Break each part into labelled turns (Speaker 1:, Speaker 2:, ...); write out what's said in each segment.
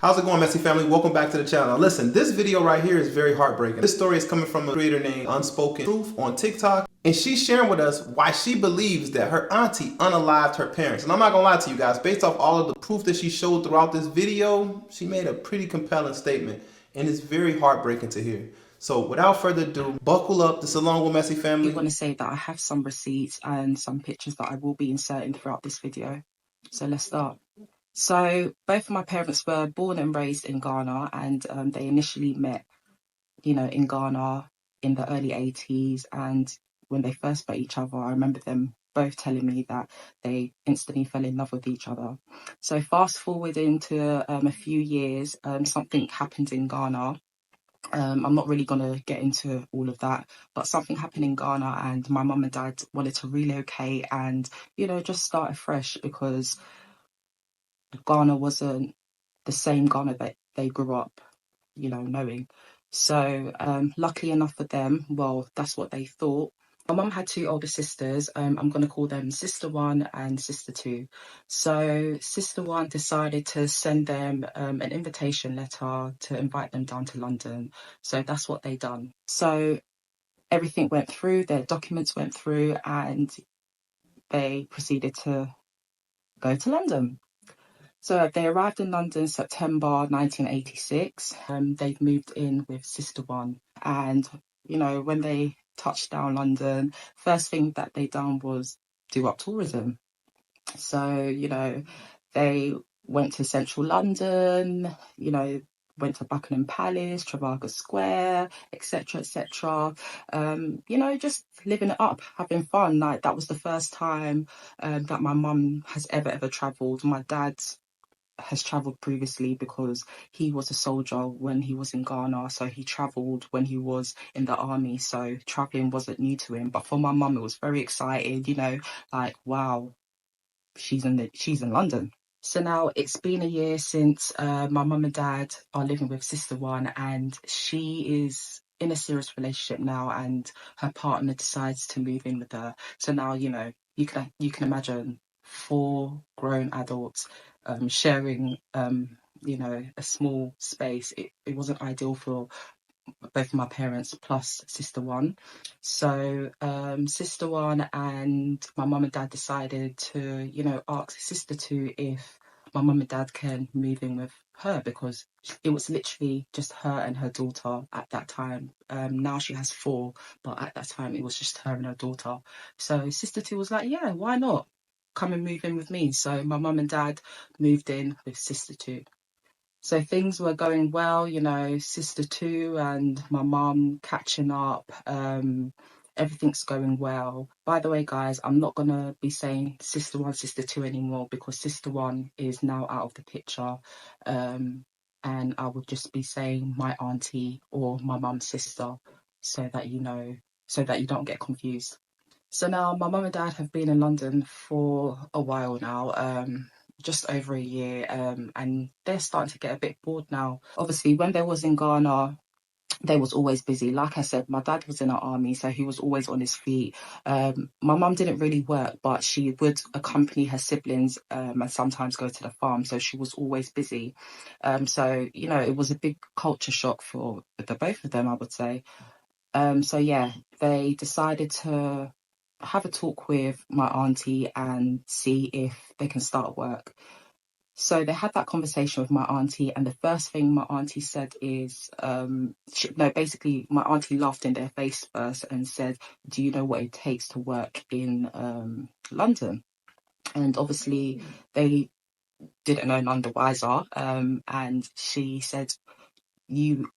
Speaker 1: How's it going, Messy family? Welcome back to the channel. Now listen, this video right here is very heartbreaking. This story is coming from a creator named Unspoken Truth on TikTok, and she's sharing with us why she believes that her auntie unalived her parents. And I'm not gonna lie to you guys, based off all of the proof that she showed throughout this video, she made a pretty compelling statement, and it's very heartbreaking to hear. So without further ado, buckle up. This is Along with Messy family.
Speaker 2: I want to say that I have some receipts and some pictures that I will be inserting throughout this video. So let's start. So both of my parents were born and raised in Ghana, and they initially met, in Ghana in the early 80s. And when they first met each other, I remember them both telling me that they instantly fell in love with each other. So fast forward into a few years, something happened in Ghana. I'm not really going to get into all of that, but something happened in Ghana, and my mum and dad wanted to relocate and, just start afresh, because Ghana wasn't the same Ghana that they grew up, knowing. So, luckily enough for them, well, that's what they thought. My mum had two older sisters. I'm going to call them Sister One and Sister Two. So Sister One decided to send them an invitation letter to invite them down to London. So that's what they done. So everything went through, their documents went through, and they proceeded to go to London. So they arrived in London September 1986. They've moved in with Sister One. And, when they touched down London, first thing that they done was do up tourism. So, they went to central London, went to Buckingham Palace, Trafalgar Square, etc., etc. Just living it up, having fun. Like, that was the first time that my mum has ever travelled. My dad has travelled previously because he was a soldier when he was in Ghana, so he travelled when he was in the army, so travelling wasn't new to him. But for my mum, it was very exciting, like, wow, she's in London. So now it's been a year since my mum and dad are living with Sister One, and she is in a serious relationship now, and her partner decides to move in with her. So now, you can imagine four grown adults sharing a small space. It wasn't ideal for both my parents plus Sister One. So Sister One and my mum and dad decided to, ask Sister Two if my mum and dad can move in with her, because it was literally just her and her daughter at that time. Now she has four, but at that time it was just her and her daughter. So Sister Two was like, yeah, why not? Come and move in with me. So my mum and dad moved in with Sister Two. So things were going well, Sister Two and my mum catching up. Everything's going well. By the way, guys, I'm not going to be saying Sister One, Sister Two anymore, because Sister One is now out of the picture. And I would just be saying my auntie or my mum's sister, so that so that you don't get confused. So now my mum and dad have been in London for a while now, just over a year, and they're starting to get a bit bored now. Obviously, when they was in Ghana, they was always busy. Like I said, my dad was in the army, so he was always on his feet. My mum didn't really work, but she would accompany her siblings and sometimes go to the farm, so she was always busy. So, it was a big culture shock for the both of them, I would say. So yeah, they decided to have a talk with my auntie and see if they can start work. So they had that conversation with my auntie, and the first thing my auntie said is, no, basically my auntie laughed in their face first and said, "Do you know what it takes to work in London?" And obviously they didn't know none the wiser, and she said, you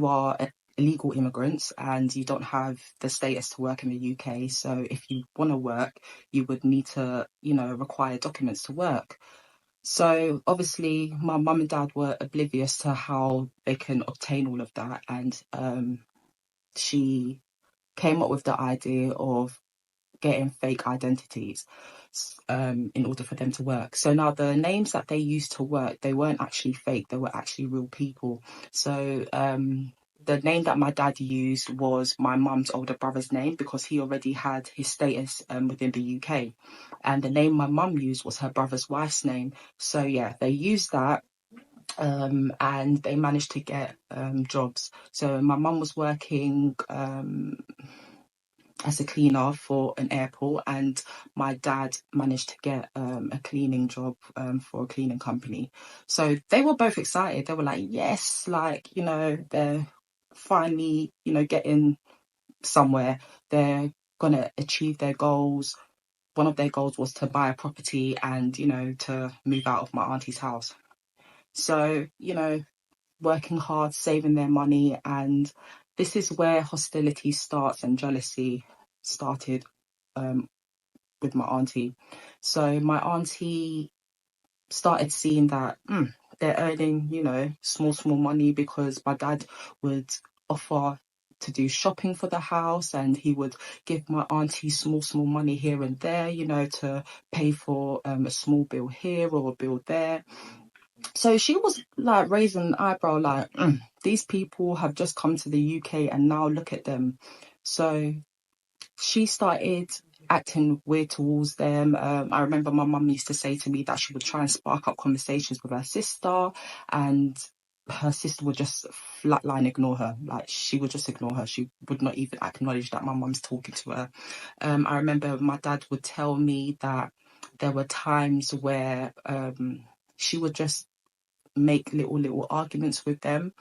Speaker 2: are illegal immigrants and you don't have the status to work in the UK. So if you want to work, you would need to, require documents to work. So obviously my mum and dad were oblivious to how they can obtain all of that. And she came up with the idea of getting fake identities in order for them to work. So now the names that they used to work, they weren't actually fake, they were actually real people. So the name that my dad used was my mum's older brother's name, because he already had his status within the UK. And the name my mum used was her brother's wife's name. So yeah, they used that. and they managed to get jobs. So my mum was working as a cleaner for an airport, and my dad managed to get a cleaning job for a cleaning company. So they were both excited. They were like, yes, like, you know, they're finally, you know, getting somewhere. They're gonna achieve their goals. One of their goals was to buy a property and, you know, to move out of my auntie's house. So, you know, working hard, saving their money, and this is where hostility starts and jealousy started um, with my auntie. So my auntie started seeing that they're earning, you know, small money, because my dad would offer to do shopping for the house, and he would give my auntie small money here and there, you know, to pay for a small bill here or a bill there. So she was like raising an eyebrow, like, these people have just come to the UK and now look at them. So she started acting weird towards them. I remember my mum used to say to me that she would try and spark up conversations with her sister, and her sister would just flatline ignore her. Like, she would just ignore her. She would not even acknowledge that my mum's talking to her. I remember my dad would tell me that there were times where she would just make little arguments with them.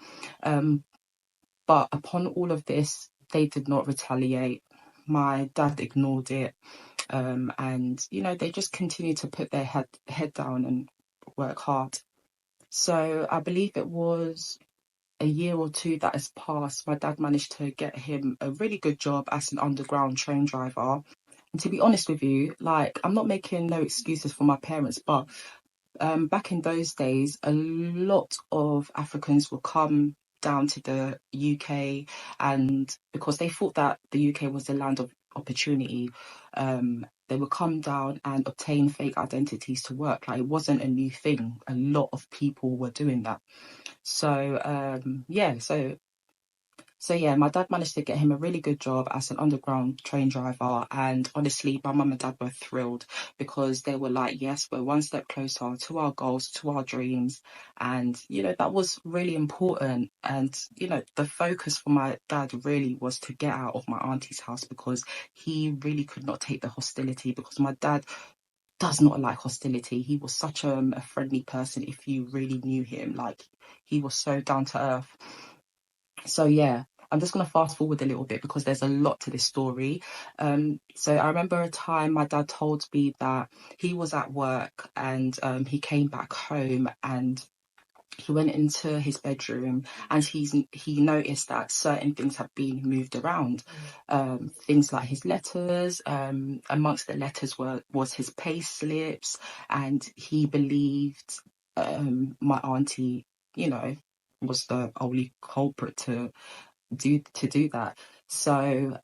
Speaker 2: But upon all of this, they did not retaliate. My dad ignored it. And, you know, they just continued to put their head down and work hard. So I believe it was a year or two that has passed. My dad managed to get him a really good job as an underground train driver. And to be honest with you, like, I'm not making no excuses for my parents, but back in those days, a lot of Africans would come down to the UK, and because they thought that the UK was the land of opportunity, they would come down and obtain fake identities to work. Like, it wasn't a new thing. A lot of people were doing that. So yeah, my dad managed to get him a really good job as an underground train driver. And honestly, my mum and dad were thrilled, because they were like, yes, we're one step closer to our goals, to our dreams. And, you know, that was really important. And, you know, the focus for my dad really was to get out of my auntie's house, because he really could not take the hostility, because my dad does not like hostility. He was such a friendly person. If you really knew him, like, he was so down to earth. So yeah, I'm just going to fast forward a little bit, because there's a lot to this story. So I remember a time my dad told me that he was at work, and he came back home, and he went into his bedroom, and he noticed that certain things have been moved around. Things like his letters. Amongst the letters was his pay slips, and he believed my auntie, you know, was the only culprit to do that. So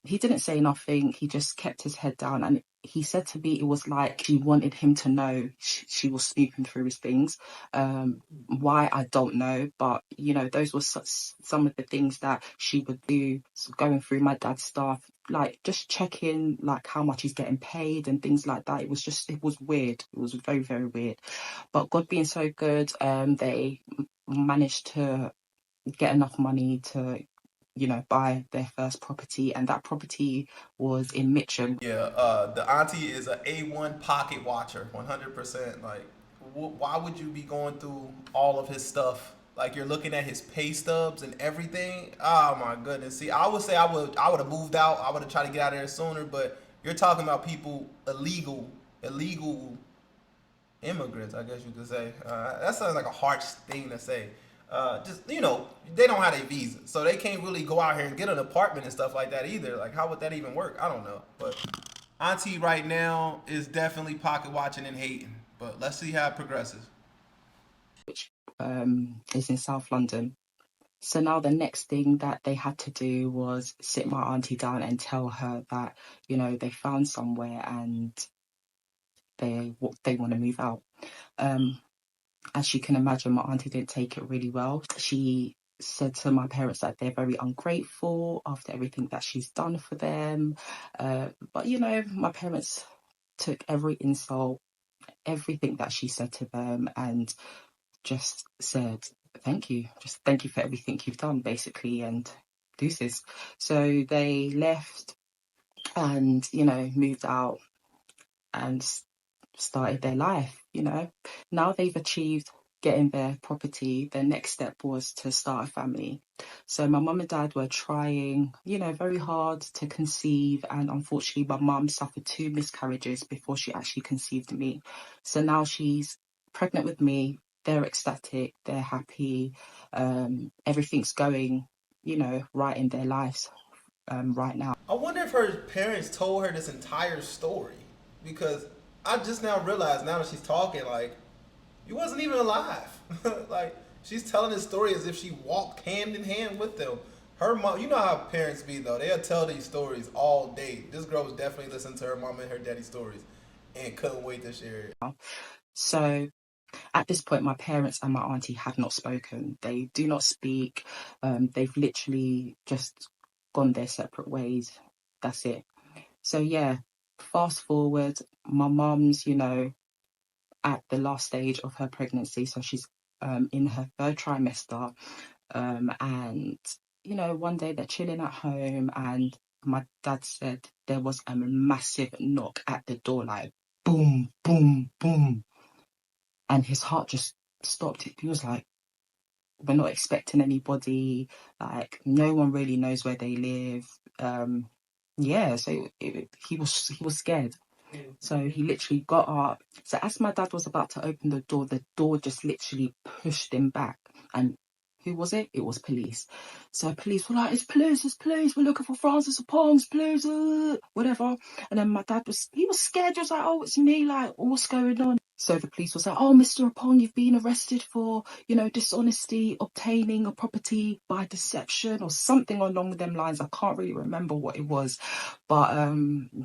Speaker 2: he didn't say nothing. He just kept his head down, and he said to me it was like she wanted him to know she was snooping through his things. Why, I don't know, but you know, those were some of the things that she would do. So going through my dad's stuff, like just checking like how much he's getting paid and things like that. It was weird. It was very, very weird. But God being so good, they managed to get enough money to, you know, buy their first property, and that property was in Mitcham.
Speaker 1: Yeah, the auntie is a A1 pocket watcher, 100%. Like, why would you be going through all of his stuff? Like, you're looking at his pay stubs and everything. Oh my goodness. See, I would say I would have moved out. I would have tried to get out of there sooner. But you're talking about people illegal immigrants, I guess you could say. That sounds like a harsh thing to say. Just, you know, they don't have a visa, so they can't really go out here and get an apartment and stuff like that either. Like, how would that even work? I don't know. But Auntie right now is definitely pocket watching and hating. But let's see how it progresses.
Speaker 2: Which is in South London. So now the next thing that they had to do was sit my auntie down and tell her that, you know, they found somewhere and they want to move out. Um, as you can imagine, my auntie didn't take it really well. She said to my parents that they're very ungrateful after everything that she's done for them. But, you know, my parents took every insult, everything that she said to them, and just said, thank you. Just thank you for everything you've done, basically, and deuces. So they left and, you know, moved out and started their life, you know. Now they've achieved getting their property. Their next step was to start a family. So my mum and dad were trying, you know, very hard to conceive, and unfortunately my mum suffered 2 miscarriages before she actually conceived me. So now she's pregnant with me. They're ecstatic, they're happy, everything's going, you know, right in their lives right now.
Speaker 1: I wonder if her parents told her this entire story, because I just now realized, now that she's talking, like, you wasn't even alive. Like, she's telling this story as if she walked hand in hand with them. Her mom, you know how parents be though. They'll tell these stories all day. This girl was definitely listening to her mom and her daddy stories and couldn't wait to share it.
Speaker 2: So at this point, my parents and my auntie have not spoken. They do not speak. They've literally just gone their separate ways. That's it. So yeah, fast forward, my mum's, you know, at the last stage of her pregnancy. So she's in her 3rd trimester. And, you know, one day they're chilling at home and my dad said there was a massive knock at the door, like boom, boom, boom. And his heart just stopped. He was like, we're not expecting anybody, like no one really knows where they live. Yeah, so he was scared. So he literally got up. So as my dad was about to open the door just literally pushed him back. And who was it? It was police. So police were like, it's police, we're looking for Francis Pongs, police, whatever. And then my dad he was scared. He was like, oh, it's me, like, what's going on? So the police was like, oh, Mr. Apong, you've been arrested for, you know, dishonesty, obtaining a property by deception or something along them lines. I can't really remember what it was. But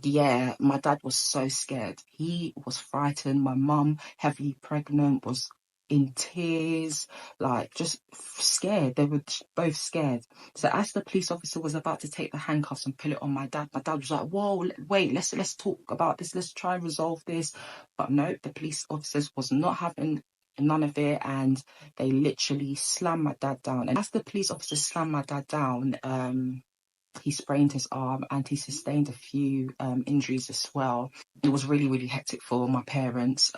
Speaker 2: yeah, my dad was so scared. He was frightened. My mum, heavily pregnant, was in tears, like just scared. They were both scared. So as the police officer was about to take the handcuffs and pull it on my dad was like, whoa, wait, let's talk about this. Let's try and resolve this. But no, the police officers was not having none of it, and they literally slammed my dad down. And as the police officers slammed my dad down, he sprained his arm and he sustained a few injuries as well. It was really, really hectic for my parents.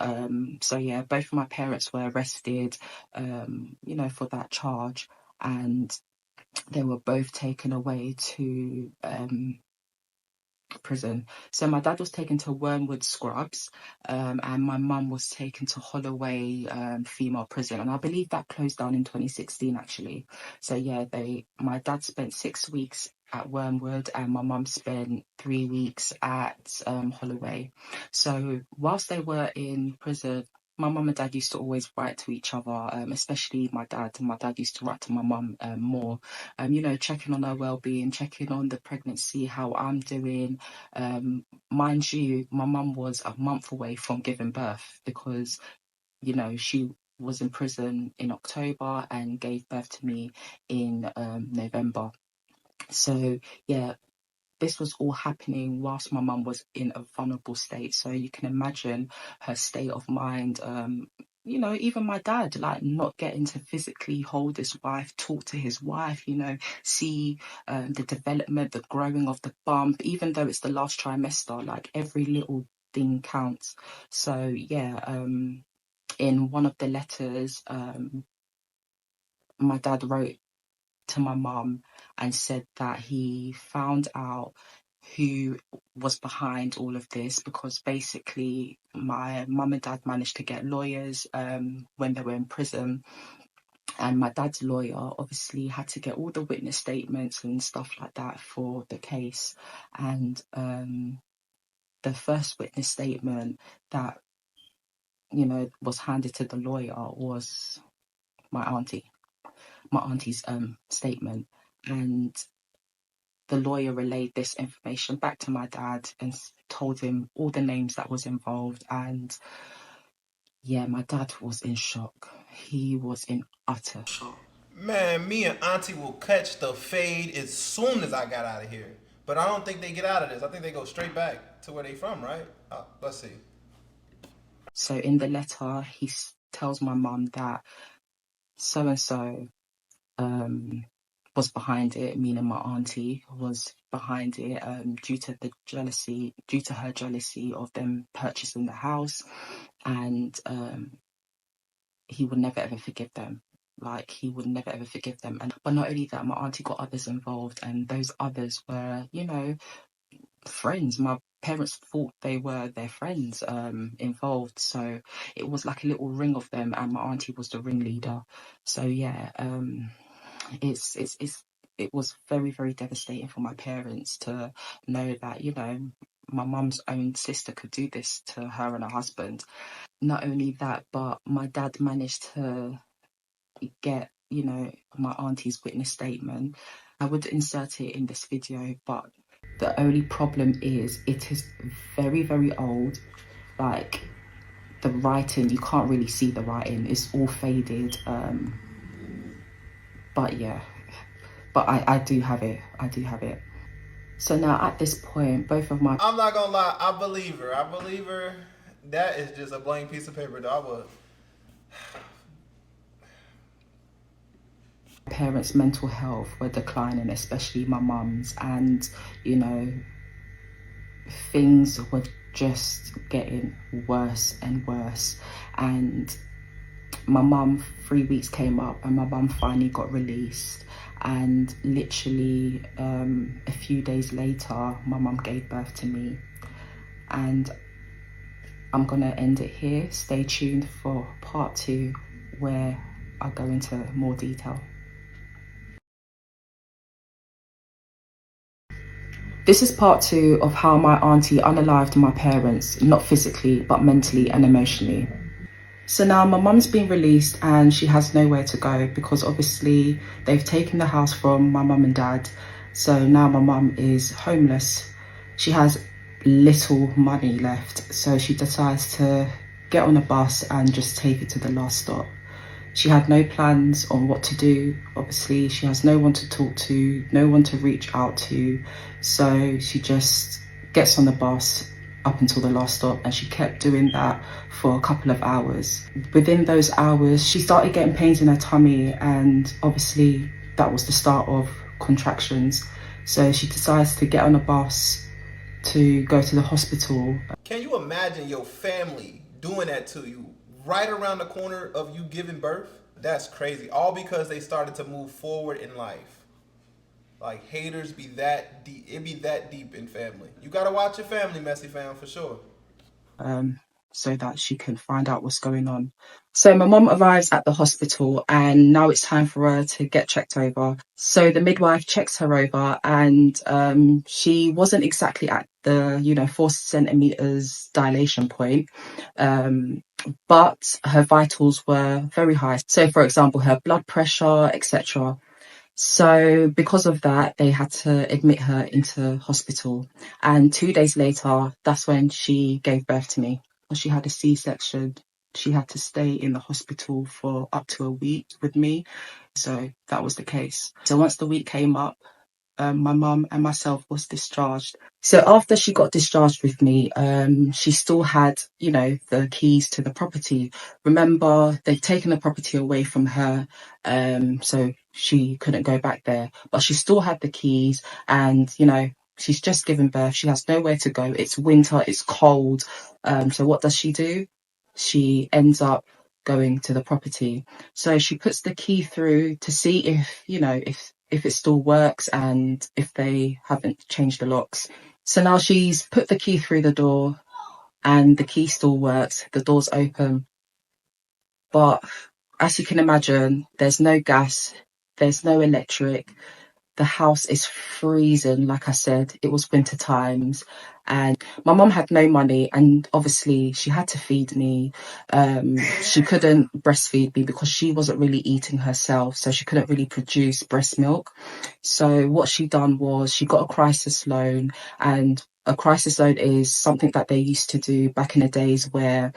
Speaker 2: So yeah, both of my parents were arrested, you know, for that charge, and they were both taken away to prison. So my dad was taken to Wormwood Scrubs, and my mum was taken to Holloway female prison, and I believe that closed down in 2016 actually. So yeah, my dad spent 6 weeks at Wormwood and my mum spent 3 weeks at Holloway. So whilst they were in prison, my mum and dad used to always write to each other, especially my dad. My dad used to write to my mum more, you know, checking on her well-being, checking on the pregnancy, how I'm doing. Mind you, my mum was a month away from giving birth because, you know, she was in prison in October and gave birth to me in November. So yeah, this was all happening whilst my mum was in a vulnerable state. So you can imagine her state of mind. You know, even my dad, like not getting to physically hold his wife, talk to his wife, you know, see the development, the growing of the bump, even though it's the last trimester, like every little thing counts. So yeah, in one of the letters, my dad wrote to my mum and said that he found out who was behind all of this, because basically my mum and dad managed to get lawyers when they were in prison, and my dad's lawyer obviously had to get all the witness statements and stuff like that for the case. And the first witness statement that, you know, was handed to the lawyer was my auntie's statement. And the lawyer relayed this information back to my dad and told him all the names that was involved. And yeah, my dad was in shock. He was in utter shock.
Speaker 1: Man, me and Auntie will catch the fade as soon as I got out of here. But I don't think they get out of this. I think they go straight back to where they from, right? Let's see.
Speaker 2: So in the letter, he tells my mum that so and so was behind it, meaning my auntie was behind it, due to her jealousy of them purchasing the house, and he would never ever forgive them. Like, he would never ever forgive them. And but not only that, my auntie got others involved, and those others were, friends. My parents thought they were their friends involved. So it was like a little ring of them, and my auntie was the ringleader. So yeah, it was very, very devastating for my parents to know that, my mum's own sister could do this to her and her husband. Not only that, but my dad managed to get, my auntie's witness statement. I would insert it in this video, but the only problem is it is very, very old. Like, the writing, you can't really see the writing. It's all faded. But yeah, but I do have it. I do have it. So now at this point, both of my
Speaker 1: I'm not gonna lie, I believe her. I believe her. That is just a blank piece of paper, though. I would.
Speaker 2: parents' mental health were declining, especially my mum's, and you know, things were just getting worse and worse. And my mum, 3 weeks came up, and my mum finally got released. And literally a few days later, my mum gave birth to me. And I'm gonna end it here. Stay tuned for part 2, where I go into more detail. This is part 2 of how my auntie unalived my parents, not physically, but mentally and emotionally. So now my mum's been released and she has nowhere to go, because obviously they've taken the house from my mum and dad. So now my mum is homeless. She has little money left. So she decides to get on a bus and just take it to the last stop. She had no plans on what to do. Obviously, she has no one to talk to, no one to reach out to. So she just gets on the bus up until the last stop, and she kept doing that for a couple of hours. Within those hours, she started getting pains in her tummy, and obviously that was the start of contractions. So she decides to get on a bus to go to the hospital.
Speaker 1: Can you imagine your family doing that to you right around the corner of you giving birth? That's crazy. All because they started to move forward in life. Like, haters be that deep. It be that deep in family. You gotta watch your family, Messy Fam, for sure.
Speaker 2: So that she can find out what's going on. So my mum arrives at the hospital, and now it's time for her to get checked over. So the midwife checks her over, and she wasn't exactly at the 4 centimeters dilation point, but her vitals were very high. So for example, her blood pressure, etc. So because of that, they had to admit her into hospital. And 2 days later, that's when she gave birth to me. She had a C-section. She had to stay in the hospital for up to a week with me. So that was the case. So once the week came up, my mum and myself was discharged. So after she got discharged with me, she still had, the keys to the property. Remember, they've taken the property away from her, so she couldn't go back there. But she still had the keys, and she's just given birth. She has nowhere to go. It's winter. It's cold. So what does she do? She ends up going to the property. So she puts the key through to see if it still works and if they haven't changed the locks. So now she's put the key through the door and the key still works. The door's open. But as you can imagine, there's no gas, there's no electric. The house is freezing. Like I said, it was winter times, and my mum had no money, and obviously she had to feed me. She couldn't breastfeed me because she wasn't really eating herself, so she couldn't really produce breast milk. So what she done was she got a crisis loan, and a crisis loan is something that they used to do back in the days where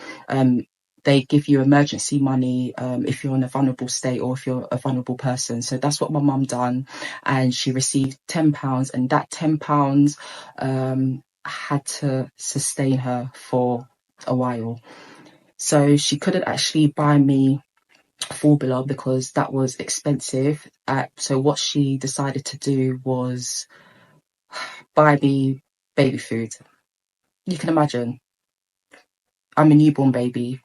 Speaker 2: they give you emergency money if you're in a vulnerable state or if you're a vulnerable person. So that's what my mum done, and she received £10, and that £10 had to sustain her for a while. So she couldn't actually buy me formula because that was expensive. So what she decided to do was buy me baby food. You can imagine, I'm a newborn baby.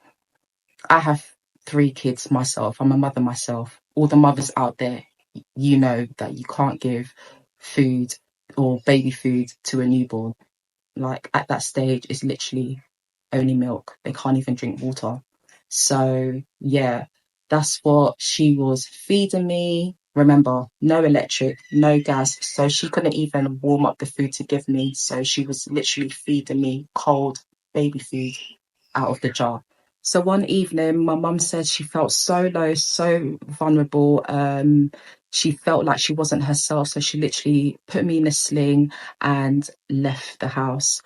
Speaker 2: I have 3 kids myself. I'm a mother myself. All the mothers out there, you know that you can't give food or baby food to a newborn. Like at that stage, it's literally only milk. They can't even drink water. So yeah, that's what she was feeding me. Remember, no electric, no gas. So she couldn't even warm up the food to give me. So she was literally feeding me cold baby food out of the jar. So one evening, my mum said she felt so low, so vulnerable. She felt like she wasn't herself. So she literally put me in a sling and left the house.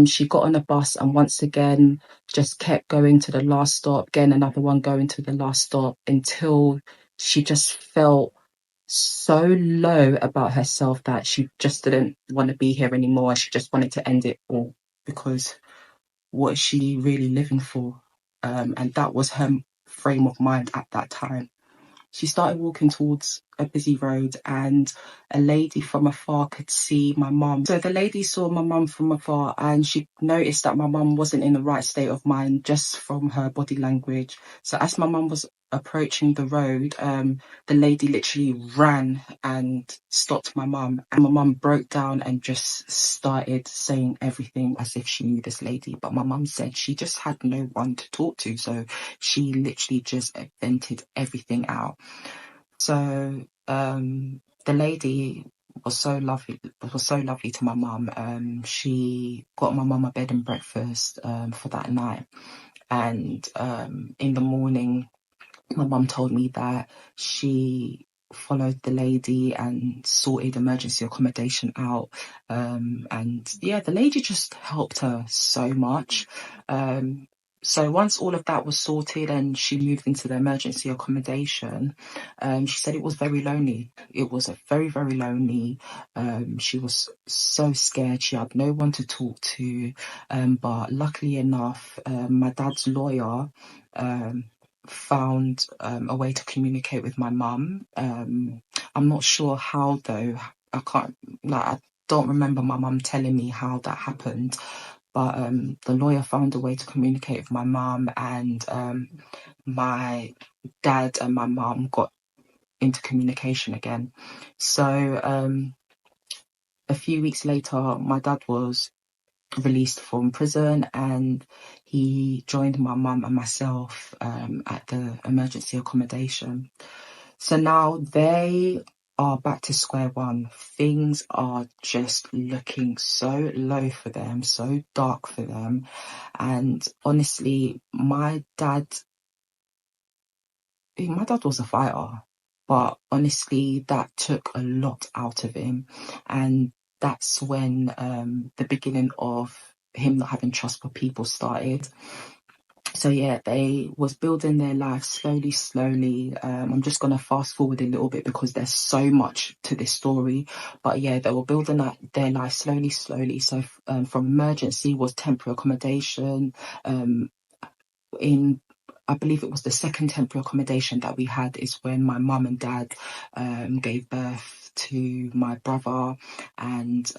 Speaker 2: She got on a bus and once again just kept going to the last stop, again another one going to the last stop until she just felt so low about herself that she just didn't want to be here anymore. She just wanted to end it all because what is she really living for? And that was her frame of mind at that time. She started walking towards a busy road and a lady from afar could see my mum. So the lady saw my mum from afar and she noticed that my mum wasn't in the right state of mind just from her body language. So as my mum was approaching the road, the lady literally ran and stopped my mum. And my mum broke down and just started saying everything as if she knew this lady. But my mum said she just had no one to talk to. So she literally just vented everything out. So the lady was so lovely to my mum. She got my mum a bed and breakfast for that night. And in the morning, my mum told me that she followed the lady and sorted emergency accommodation out. And yeah, the lady just helped her so much. So once all of that was sorted and she moved into the emergency accommodation, she said it was very lonely. It was a very, very lonely. She was so scared. She had no one to talk to. But luckily enough, my dad's lawyer found a way to communicate with my mum. I'm not sure how though. I don't remember my mum telling me how that happened. But the lawyer found a way to communicate with my mum, and my dad and my mum got into communication again. So a few weeks later, my dad was released from prison and he joined my mum and myself at the emergency accommodation. So now they are back to square one. Things are just looking so low for them, so dark for them. And honestly, my dad was a fighter, but honestly, that took a lot out of him. And that's when the beginning of him not having trust for people started. So yeah, they was building their life slowly, slowly. I'm just gonna fast forward a little bit because there's so much to this story. But yeah, they were building their life slowly, slowly. So from emergency was temporary accommodation. In I believe it was the second temporary accommodation that we had is when my mum and dad gave birth to my brother, and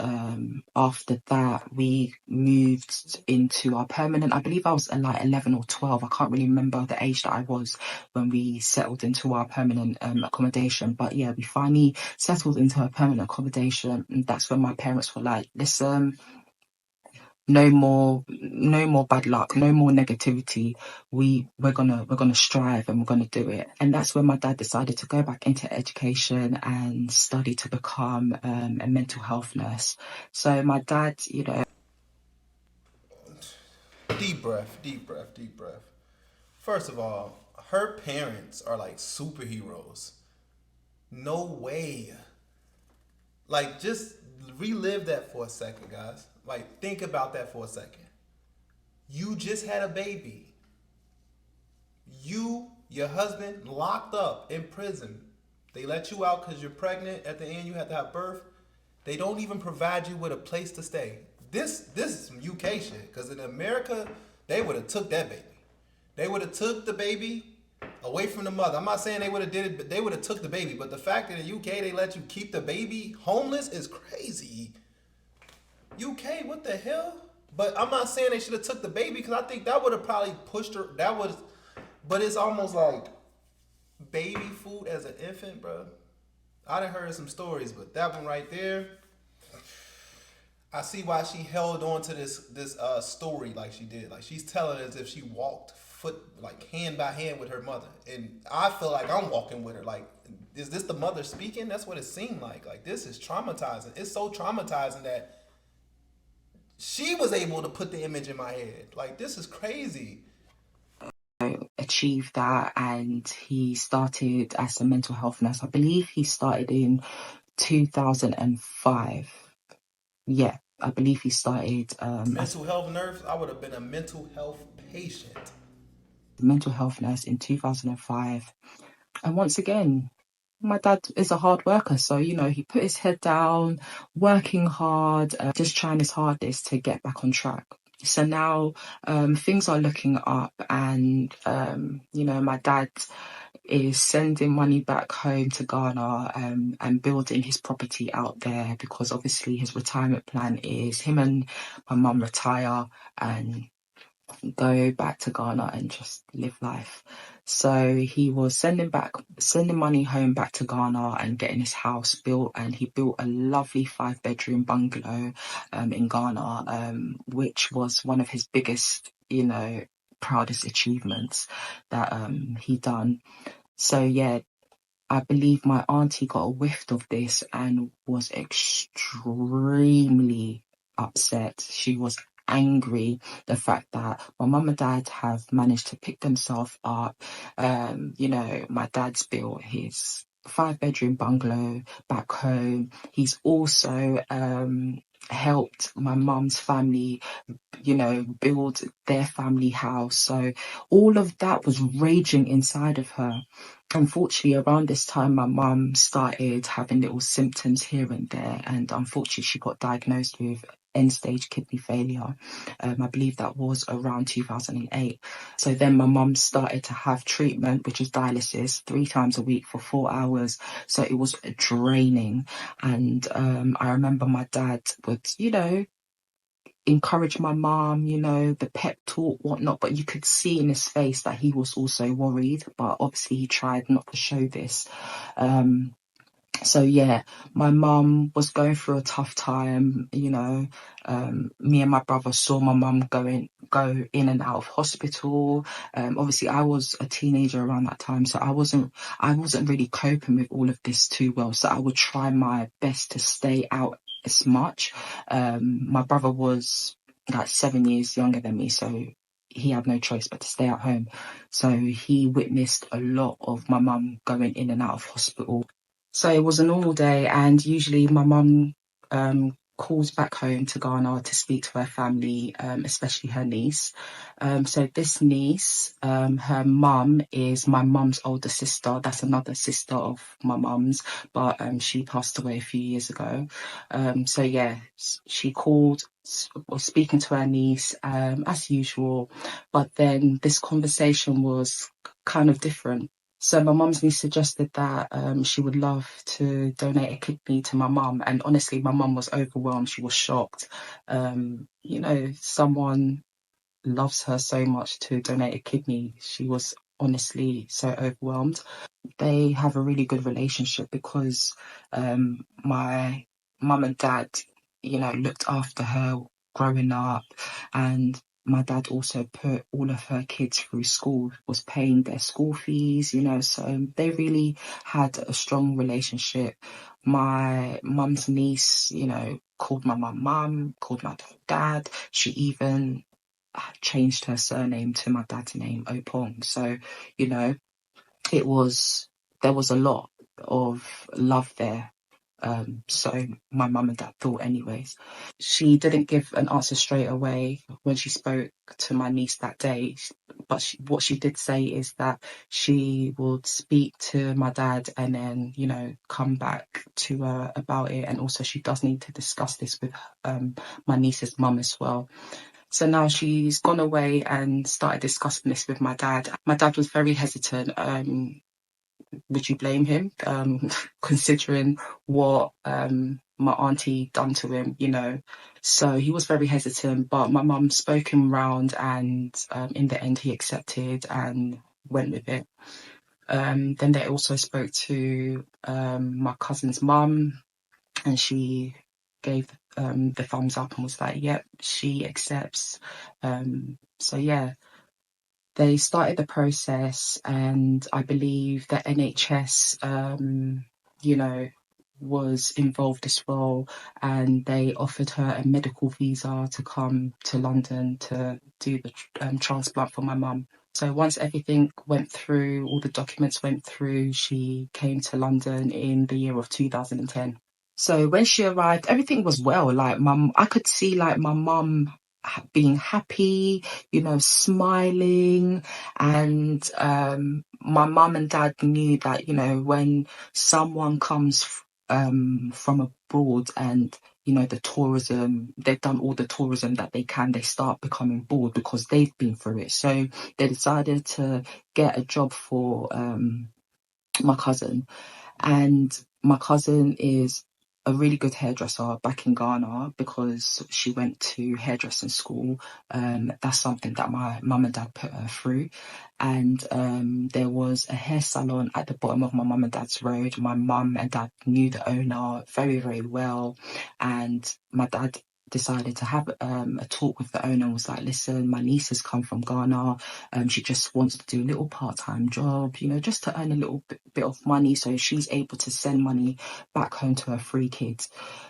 Speaker 2: after that we moved into our permanent. I believe I was like 11 or 12. I can't really remember the age that I was when we settled into our permanent accommodation. But yeah, we finally settled into our permanent accommodation, and that's when my parents were like, "Listen, no more bad luck, no more negativity. We're gonna strive and we're gonna do it." And that's when my dad decided to go back into education and study to become a mental health nurse. So my dad,
Speaker 1: Deep breath, deep breath, deep breath. First of all, her parents are like superheroes. No way. Like, just relive that for a second, guys. Like, think about that for a second. You just had a baby. Your husband, locked up in prison. They let you out because you're pregnant. At the end, you have to have birth. They don't even provide you with a place to stay. This is some UK shit. Because in America, they would have took that baby. They would have took the baby away from the mother. I'm not saying they would have did it, but they would have took the baby. But the fact that in the UK they let you keep the baby homeless is crazy. UK, what the hell? But I'm not saying they should have took the baby because I think that would have probably pushed her. That was, but it's almost like baby food as an infant, bro. I done heard some stories, but that one right there, I see why she held on to this story like she did. Like she's telling as if she walked foot like hand by hand with her mother, and I feel like I'm walking with her. Like, is this the mother speaking? That's what it seemed like. Like this is traumatizing. It's so traumatizing that she was able to put the image in my head. Like this is crazy.
Speaker 2: Achieve that, and he started as a mental health nurse. I believe he started in 2005. Yeah, I believe he started as
Speaker 1: Mental health nurse. I would have been a mental health patient.
Speaker 2: a mental health nurse in 2005. And once again, my dad is a hard worker, so he put his head down, working hard, just trying his hardest to get back on track. So now things are looking up, and my dad is sending money back home to Ghana, and building his property out there, because obviously his retirement plan is him and my mum retire and go back to Ghana and just live life. So he was sending money home back to Ghana and getting his house built, and he built a lovely 5-bedroom bungalow in Ghana, which was one of his biggest, proudest achievements that he done. So yeah, I believe my auntie got a whiff of this and was extremely upset. She was angry the fact that my mum and dad have managed to pick themselves up. My dad's built his 5-bedroom bungalow back home. He's also helped my mum's family, build their family house. So all of that was raging inside of her. Unfortunately, around this time, my mum started having little symptoms here and there, and unfortunately, she got diagnosed with end-stage kidney failure. I believe that was around 2008. So then my mum started to have treatment, which is dialysis, 3 times a week for 4 hours. So it was draining. And I remember my dad would, encourage my mom, the pep talk, whatnot, but you could see in his face that he was also worried, but obviously he tried not to show this. So yeah, my mum was going through a tough time, me and my brother saw my mum go in and out of hospital. Obviously I was a teenager around that time, so I wasn't really coping with all of this too well. So I would try my best to stay out as much. My brother was like 7 years younger than me, so he had no choice but to stay at home. So he witnessed a lot of my mum going in and out of hospital. So it was a normal day, and usually my mum calls back home to Ghana to speak to her family, especially her niece. So this niece, her mum is my mum's older sister. That's another sister of my mum's, but she passed away a few years ago. So yeah, she called, was speaking to her niece as usual, but then this conversation was kind of different. So my mum's niece suggested that she would love to donate a kidney to my mum, and honestly, my mum was overwhelmed. She was shocked. Someone loves her so much to donate a kidney. She was honestly so overwhelmed. They have a really good relationship because my mum and dad, looked after her growing up, and my dad also put all of her kids through school, was paying their school fees, so they really had a strong relationship. My mum's niece, called my mum, called my dad. She even changed her surname to my dad's name, Opong. So, you know, there was a lot of love there. So my mum and dad thought anyways. She didn't give an answer straight away when she spoke to my niece that day, but what she did say is that she would speak to my dad and then, come back to her about it. And also she does need to discuss this with my niece's mum as well. So now she's gone away and started discussing this with my dad. My dad was very hesitant. Would you blame him? Considering what my auntie done to him, you know. So he was very hesitant, but my mum spoke him round, and in the end he accepted and went with it. Then they also spoke to my cousin's mum, and she gave the thumbs up and was like, yep, she accepts. So yeah, they started the process, and I believe the NHS, you know, was involved as well, and they offered her a medical visa to come to London to do the transplant for my mum. So once everything went through, all the documents went through, she came to London in the year of 2010. So when she arrived, everything was well. Like I could see like my mum being happy, you know, smiling, and my mum and dad knew that, you know, when someone comes from abroad, and you know, the tourism, they've done all the tourism that they can, they start becoming bored because they've been through it. So they decided to get a job for my cousin. And my cousin is a really good hairdresser back in Ghana because she went to hairdressing school. That's something that my mum and dad put her through. And there was a hair salon at the bottom of my mum and dad's road. My mum and dad knew the owner very, very well. And my dad decided to have a talk with the owner and was like, listen, my niece has come from Ghana. She just wants to do a little part-time job, you know, just to earn a little bit of money so she's able to send money back home to her 3 kids.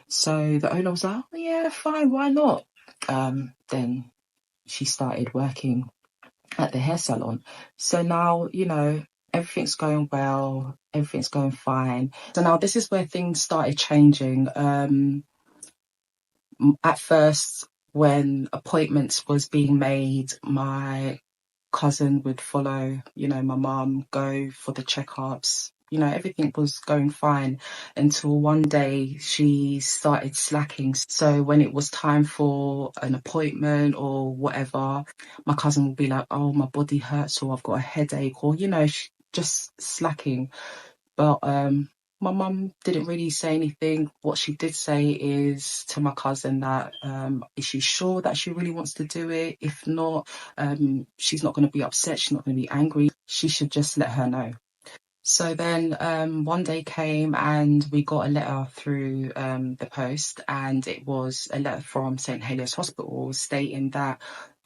Speaker 2: So the owner was like, oh, yeah, fine, why not? Then she started working at the hair salon. So now, you know, everything's going well, everything's going fine. So now this is where things started changing. At first, when appointments was being made, my cousin would follow, you know, my mum, go for the checkups. You know, everything was going fine until one day she started slacking. So when it was time for an appointment or whatever, my cousin would be like, oh, my body hurts, or I've got a headache, or, you know, just slacking. But my mum didn't really say anything. What she did say is to my cousin that is she sure that she really wants to do it? If not, she's not going to be upset. She's not going to be angry. She should just let her know. So then one day came and we got a letter through the post, and it was a letter from St. Helios Hospital stating that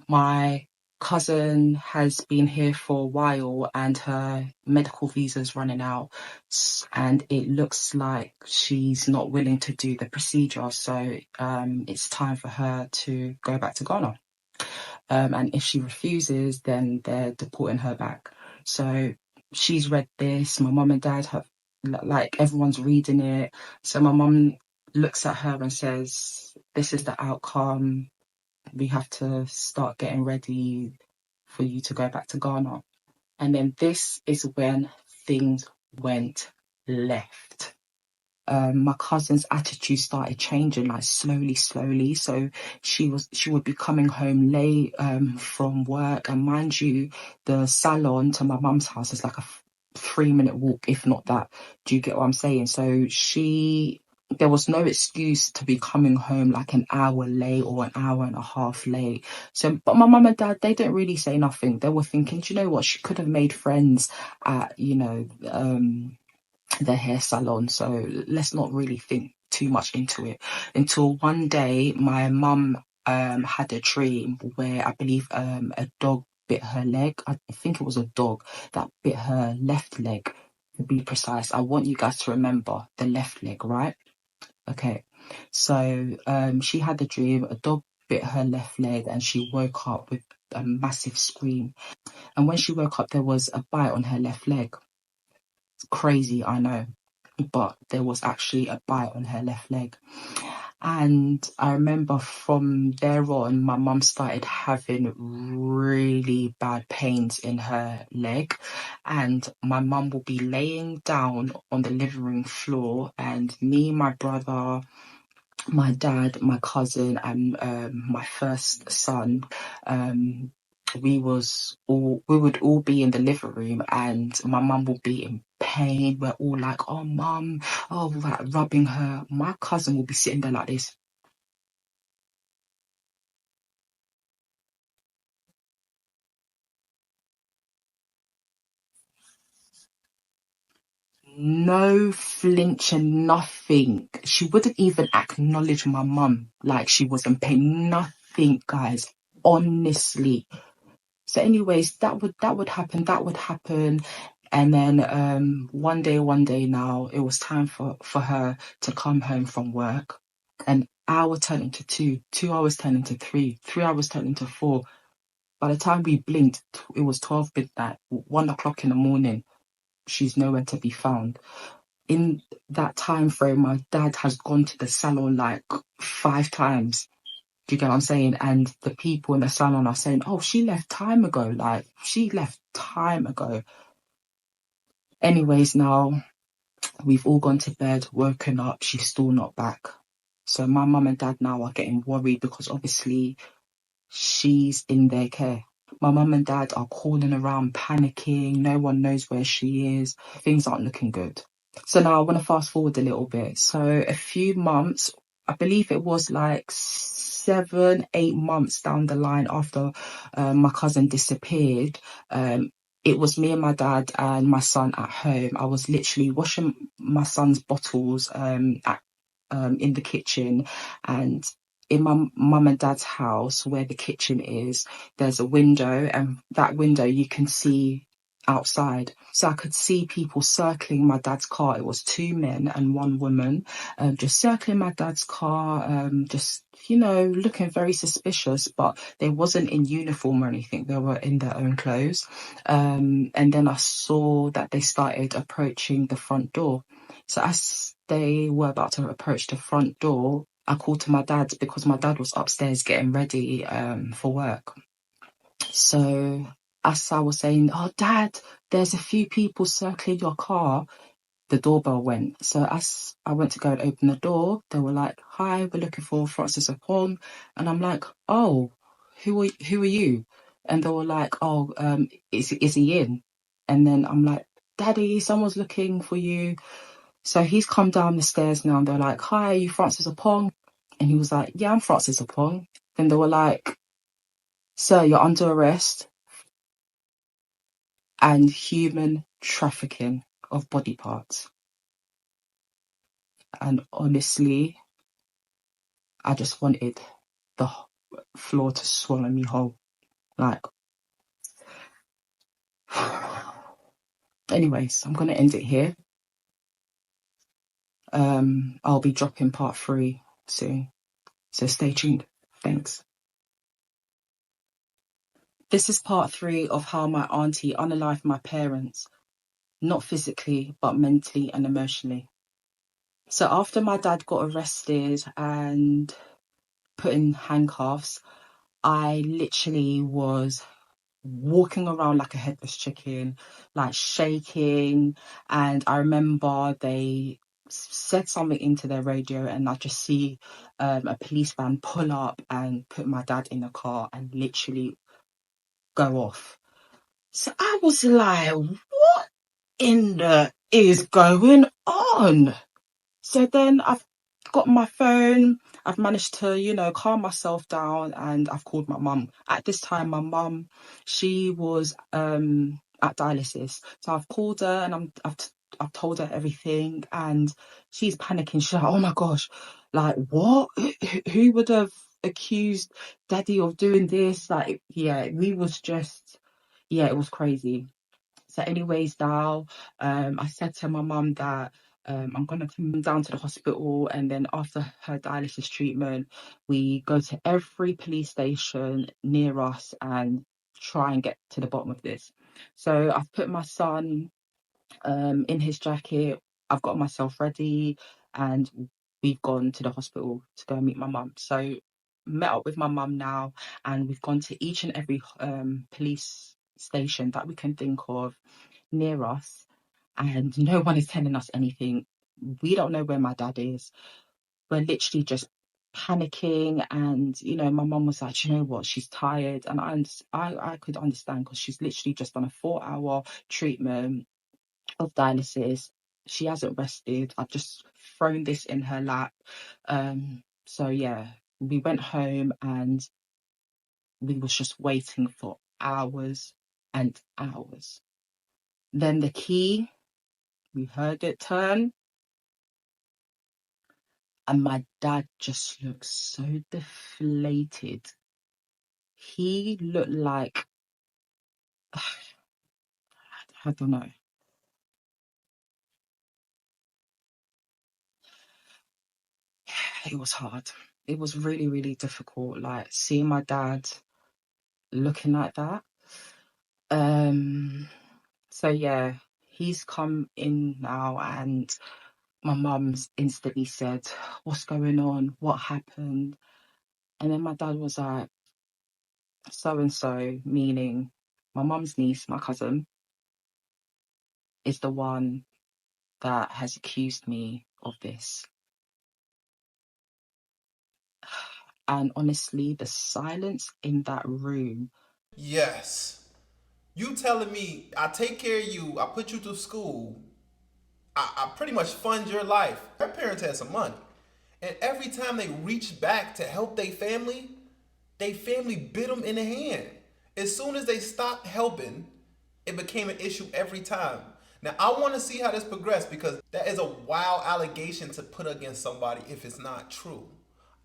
Speaker 2: my cousin has been here for a while and her medical visa's running out, and it looks like she's not willing to do the procedure. So it's time for her to go back to Ghana. And if she refuses, then they're deporting her back. So she's read this. My mum and dad have, like, everyone's reading it. So my mum looks at her and says, this is the outcome. We have to start getting ready for you to go back to Ghana. And then this is when things went left. My cousin's attitude started changing, like slowly. So she would be coming home late from work, and mind you, the salon to my mum's house is like a 3-minute walk, if not that. Do you get what I'm saying? So there was no excuse to be coming home like an hour late or an hour and a half late. So, but my mum and dad, they didn't really say nothing. They were thinking, do you know what? She could have made friends at, you know, the hair salon. So let's not really think too much into it. Until one day, my mum had a dream where I believe a dog bit her leg. I think it was a dog that bit her left leg, to be precise. I want you guys to remember the left leg, right? Okay. So she had a dream, a dog bit her left leg, and she woke up with a massive scream. And when she woke up, there was a bite on her left leg. It's crazy, I know, but there was actually a bite on her left leg. And I remember from there on, my mum started having really bad pains in her leg. And my mum will be laying down on the living room floor, and me, my brother, my dad, my cousin, and my first son, we would all be in the living room, and my mum would be in pain. We're all like, "Oh, mum," oh, like rubbing her. My cousin will be sitting there like this. No flinch and nothing. She wouldn't even acknowledge my mum like she was in pain. Nothing, guys. Honestly. So, anyways, that would happen. That would happen. And then one day now, it was time for her to come home from work. An hour turned into 2, 2 hours turned into 3, 3 hours turned into 4. By the time we blinked, it was 12 midnight, 1 o'clock in the morning. She's nowhere to be found. In that time frame, my dad has gone to the salon like 5 times. Do you get what I'm saying? And the people in the salon are saying, "Oh, she left time ago. Like, she left time ago." Anyways, now we've all gone to bed, woken up, she's still not back. So my mum and dad now are getting worried because obviously she's in their care. My mum and dad are calling around, panicking. No one knows where she is. Things aren't looking good. So now I want to fast forward a little bit. So a few months, I believe it was like 7, 8 months down the line after my cousin disappeared, it was me and my dad and my son at home. I was literally washing my son's bottles in the kitchen, and in my mum and dad's house where the kitchen is, there's a window, and that window you can see outside. So I could see people circling my dad's car. It was 2 men and 1 woman, just circling my dad's car, just, looking very suspicious, but they wasn't in uniform or anything. They were in their own clothes. And then I saw that they started approaching the front door. So as they were about to approach the front door, I called to my dad because my dad was upstairs getting ready for work. So as I was saying, "Oh, Dad, there's a few people circling your car," the doorbell went. So as I went to go and open the door, they were like, "Hi, we're looking for Francis Okong." And I'm like, "Oh, who are you?" And they were like, "Oh, is he in?" And then I'm like, "Daddy, someone's looking for you." So he's come down the stairs now, and they're like, "Hi, are you Francis Okong?" And he was like, "Yeah, I'm Francis Okong." Then they were like, "Sir, you're under arrest and human trafficking of body parts." And honestly, I just wanted the floor to swallow me whole. Like, anyways, I'm going to end it here. I'll be dropping part 3 soon. So stay tuned. Thanks. This is part 3 of how my auntie unalived my parents, not physically, but mentally and emotionally. So after my dad got arrested and put in handcuffs, I literally was walking around like a headless chicken, like shaking. And I remember they said something into their radio, and I just see a police van pull up and put my dad in a car and literally go off. So I was like, what in the is going on? So then I've got my phone, I've managed to, calm myself down, and I've called my mum. At this time, my mum, she was at dialysis. So I've called her, and I've told her everything, and she's panicking. She's like, "Oh my gosh, like what? Who would have accused Daddy of doing this?" Like, yeah, it was crazy. So anyways, now I said to my mum that I'm going to come down to the hospital, and then after her dialysis treatment, we go to every police station near us and try and get to the bottom of this. So I've put my son in his jacket, I've got myself ready, and we've gone to the hospital to go and meet my mum. So met up with my mum now, and we've gone to each and every police station that we can think of near us, and no one is telling us anything. We don't know where my dad is. We're literally just panicking, and my mum was like, you know what, she's tired. And I could understand, because she's literally just done a 4-hour treatment of dialysis. She hasn't rested. I've just thrown this in her lap. So yeah, we went home and we was just waiting for hours and hours. Then the key, we heard it turn, and my dad just looked so deflated. He looked like, I don't know. It was hard. It was really, really difficult. Like, seeing my dad looking like that. So yeah, he's come in now, and my mum's instantly said, "What's going on? What happened?" And then my dad was like, "So and so," meaning my mum's niece, my cousin, is the one that has accused me of this. And honestly, the silence in that room.
Speaker 1: Yes. You telling me I take care of you, I put you through school, I pretty much fund your life. Her parents had some money. And every time they reached back to help they family bit them in the hand. As soon as they stopped helping, it became an issue every time. Now, I want to see how this progressed, because that is a wild allegation to put against somebody if it's not true.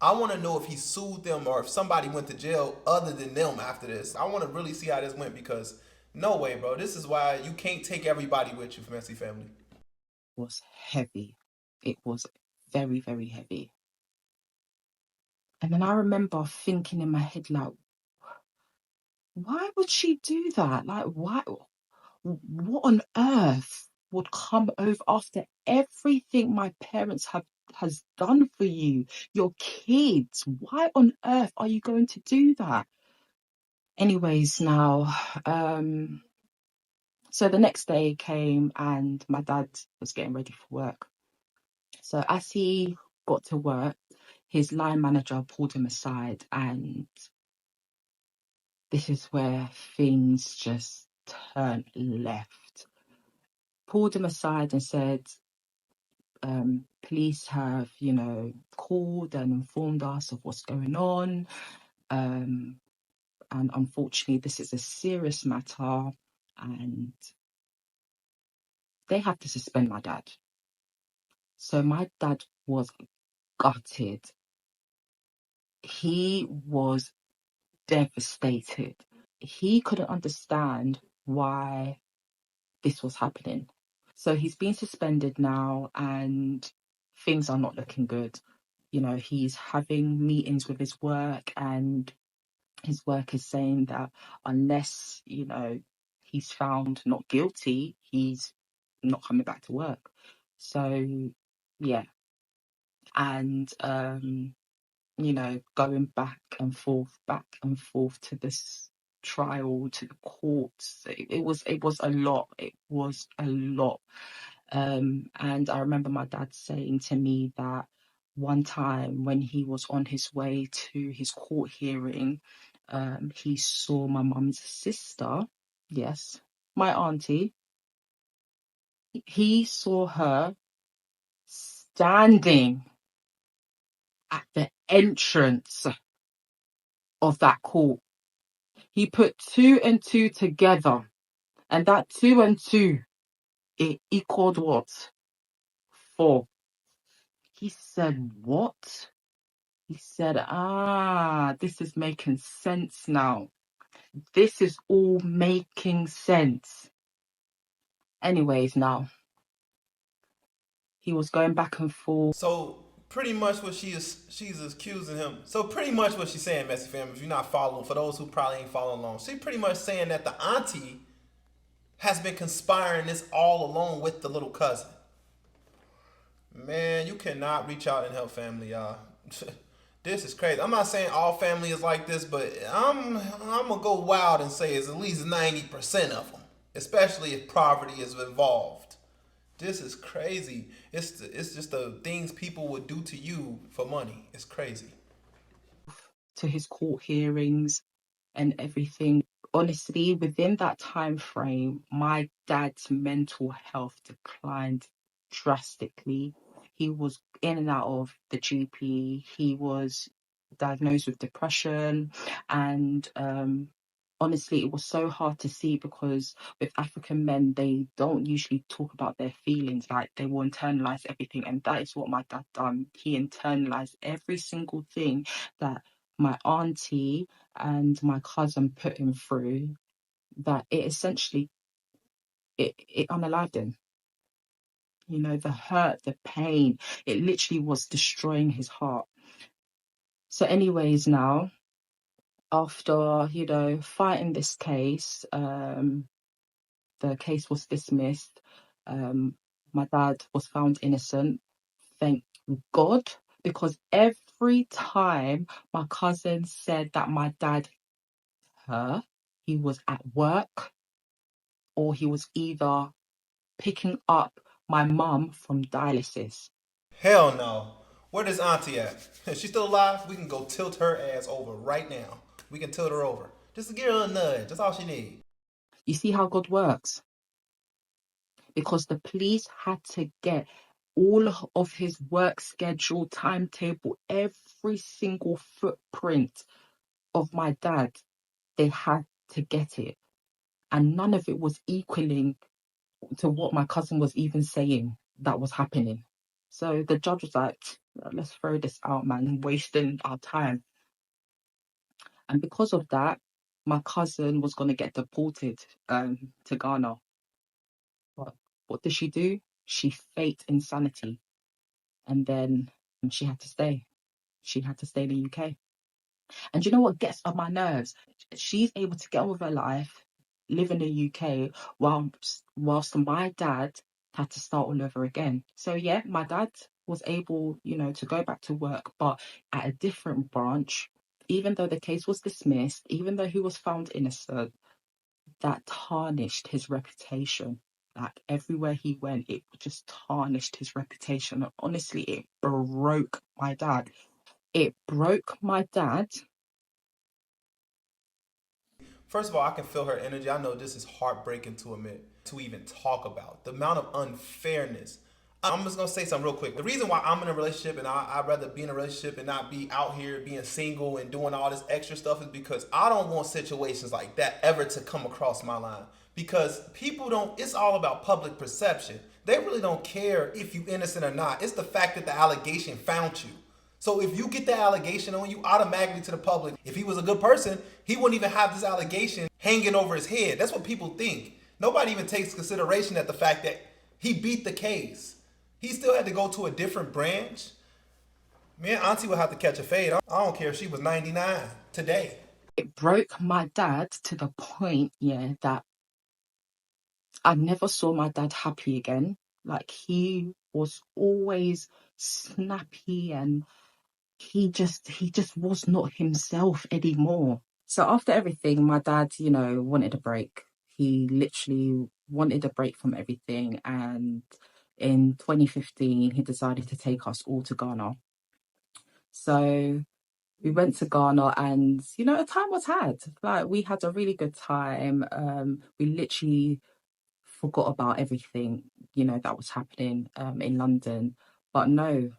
Speaker 1: I want to know if he sued them or if somebody went to jail other than them after this. I want to really see how this went, because no way, bro. This is why you can't take everybody with you, Messy Family.
Speaker 2: Was heavy. It was very, very heavy. And then I remember thinking in my head, like, why would she do that? Like, why? What on earth would come over after everything my parents have has done for you, your kids? Why on earth are you going to do that? Anyways, now, so the next day came and my dad was getting ready for work. So as he got to work, his line manager pulled him aside, and this is where things just turned left. Pulled him aside and said, police have, called and informed us of what's going on. And unfortunately, this is a serious matter, and they have to suspend my dad. So my dad was gutted. He was devastated. He couldn't understand why this was happening. So he's been suspended now, and things are not looking good. He's having meetings with his work, and his work is saying that unless, he's found not guilty, he's not coming back to work. So, yeah. And, going back and forth to this trial, to the courts. It was a lot. It was a lot. And I remember my dad saying to me that one time when he was on his way to his court hearing, he saw my mum's sister, yes, my auntie. He saw her standing at the entrance of that court. He put two and two together, and that two and two, it equaled what? 4. He said, what? He said, this is making sense now. This is all making sense. Anyways, now, he was going back and forth.
Speaker 1: So pretty much what she's accusing him. So pretty much what she's saying, Messy Family, if you're not following, for those who probably ain't following along, she's pretty much saying that the auntie has been conspiring this all along with the little cousin. Man, you cannot reach out and help family, y'all. This is crazy. I'm not saying all family is like this, but I'm gonna go wild and say it's at least 90% of them, especially if poverty is involved. This is crazy. It's just the things people would do to you for money. It's crazy.
Speaker 2: To his court hearings and everything. Honestly, within that time frame, my dad's mental health declined drastically. He was in and out of the GP. He was diagnosed with depression, and honestly, it was so hard to see because with African men, they don't usually talk about their feelings. Like they will internalize everything, and that is what my dad done. He internalized every single thing that my auntie and my cousin put him through, that it essentially it unalived him. You know, the hurt, the pain, it literally was destroying his heart. So anyways, now after, you know, fighting this case, the case was dismissed. My dad was found innocent, thank God, because every time my cousin said that my dad, her, he was at work or he was either picking up my mum from dialysis.
Speaker 1: Hell no. Where is Auntie at? Is she still alive? We can go tilt her ass over right now. We can tilt her over. Just to give her a nudge. That's all she needs.
Speaker 2: You see how God works? Because the police had to get all of his work schedule, timetable, every single footprint of my dad. They had to get it. And none of it was equaling to what my cousin was even saying that was happening. So the judge was like, let's throw this out, man, wasting our time. And because of that, my cousin was going to get deported to Ghana. But what did she do? She faked insanity. And then she had to stay. She had to stay in the UK. And you know what gets on my nerves? She's able to get on with her life, live in the UK, whilst my dad had to start all over again. So yeah, my dad was able, you know, to go back to work, but at a different branch. Even though the case was dismissed, even though he was found innocent, that tarnished his reputation. Like everywhere he went, it just tarnished his reputation. And honestly, it broke my dad. It broke my dad.
Speaker 1: First of all, I can feel her energy. I know this is heartbreaking to admit, to even talk about. The amount of unfairness. I'm just gonna say something real quick. The reason why I'm in a relationship and I'd rather be in a relationship and not be out here being single and doing all this extra stuff is because I don't want situations like that ever to come across my line. Because people don't, it's all about public perception. They really don't care if you innocent or not. It's the fact that the allegation found you. So if you get the allegation on you, automatically to the public, if he was a good person, he wouldn't even have this allegation hanging over his head. That's what people think. Nobody even takes consideration at the fact that he beat the case. He still had to go to a different branch. Me and Auntie would have to catch a fade. I don't care if she was 99 today.
Speaker 2: It broke my dad to the point, yeah, that I never saw my dad happy again. Like he was always snappy and he just was not himself anymore. So after everything, my dad, you know, wanted a break. He literally wanted a break from everything. And in 2015, he decided to take us all to Ghana. So we went to Ghana and, you know, a time was had. Like we had a really good time. We literally forgot about everything, you know, that was happening in London. But no,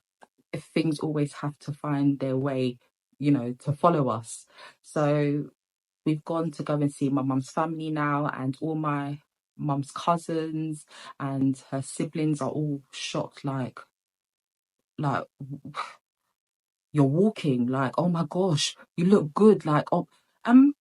Speaker 2: if things always have to find their way, you know, to follow us. So we've gone to go and see my mum's family now, and all my mum's cousins and her siblings are all shocked, like you're walking, like, oh my gosh, you look good, like, oh, um,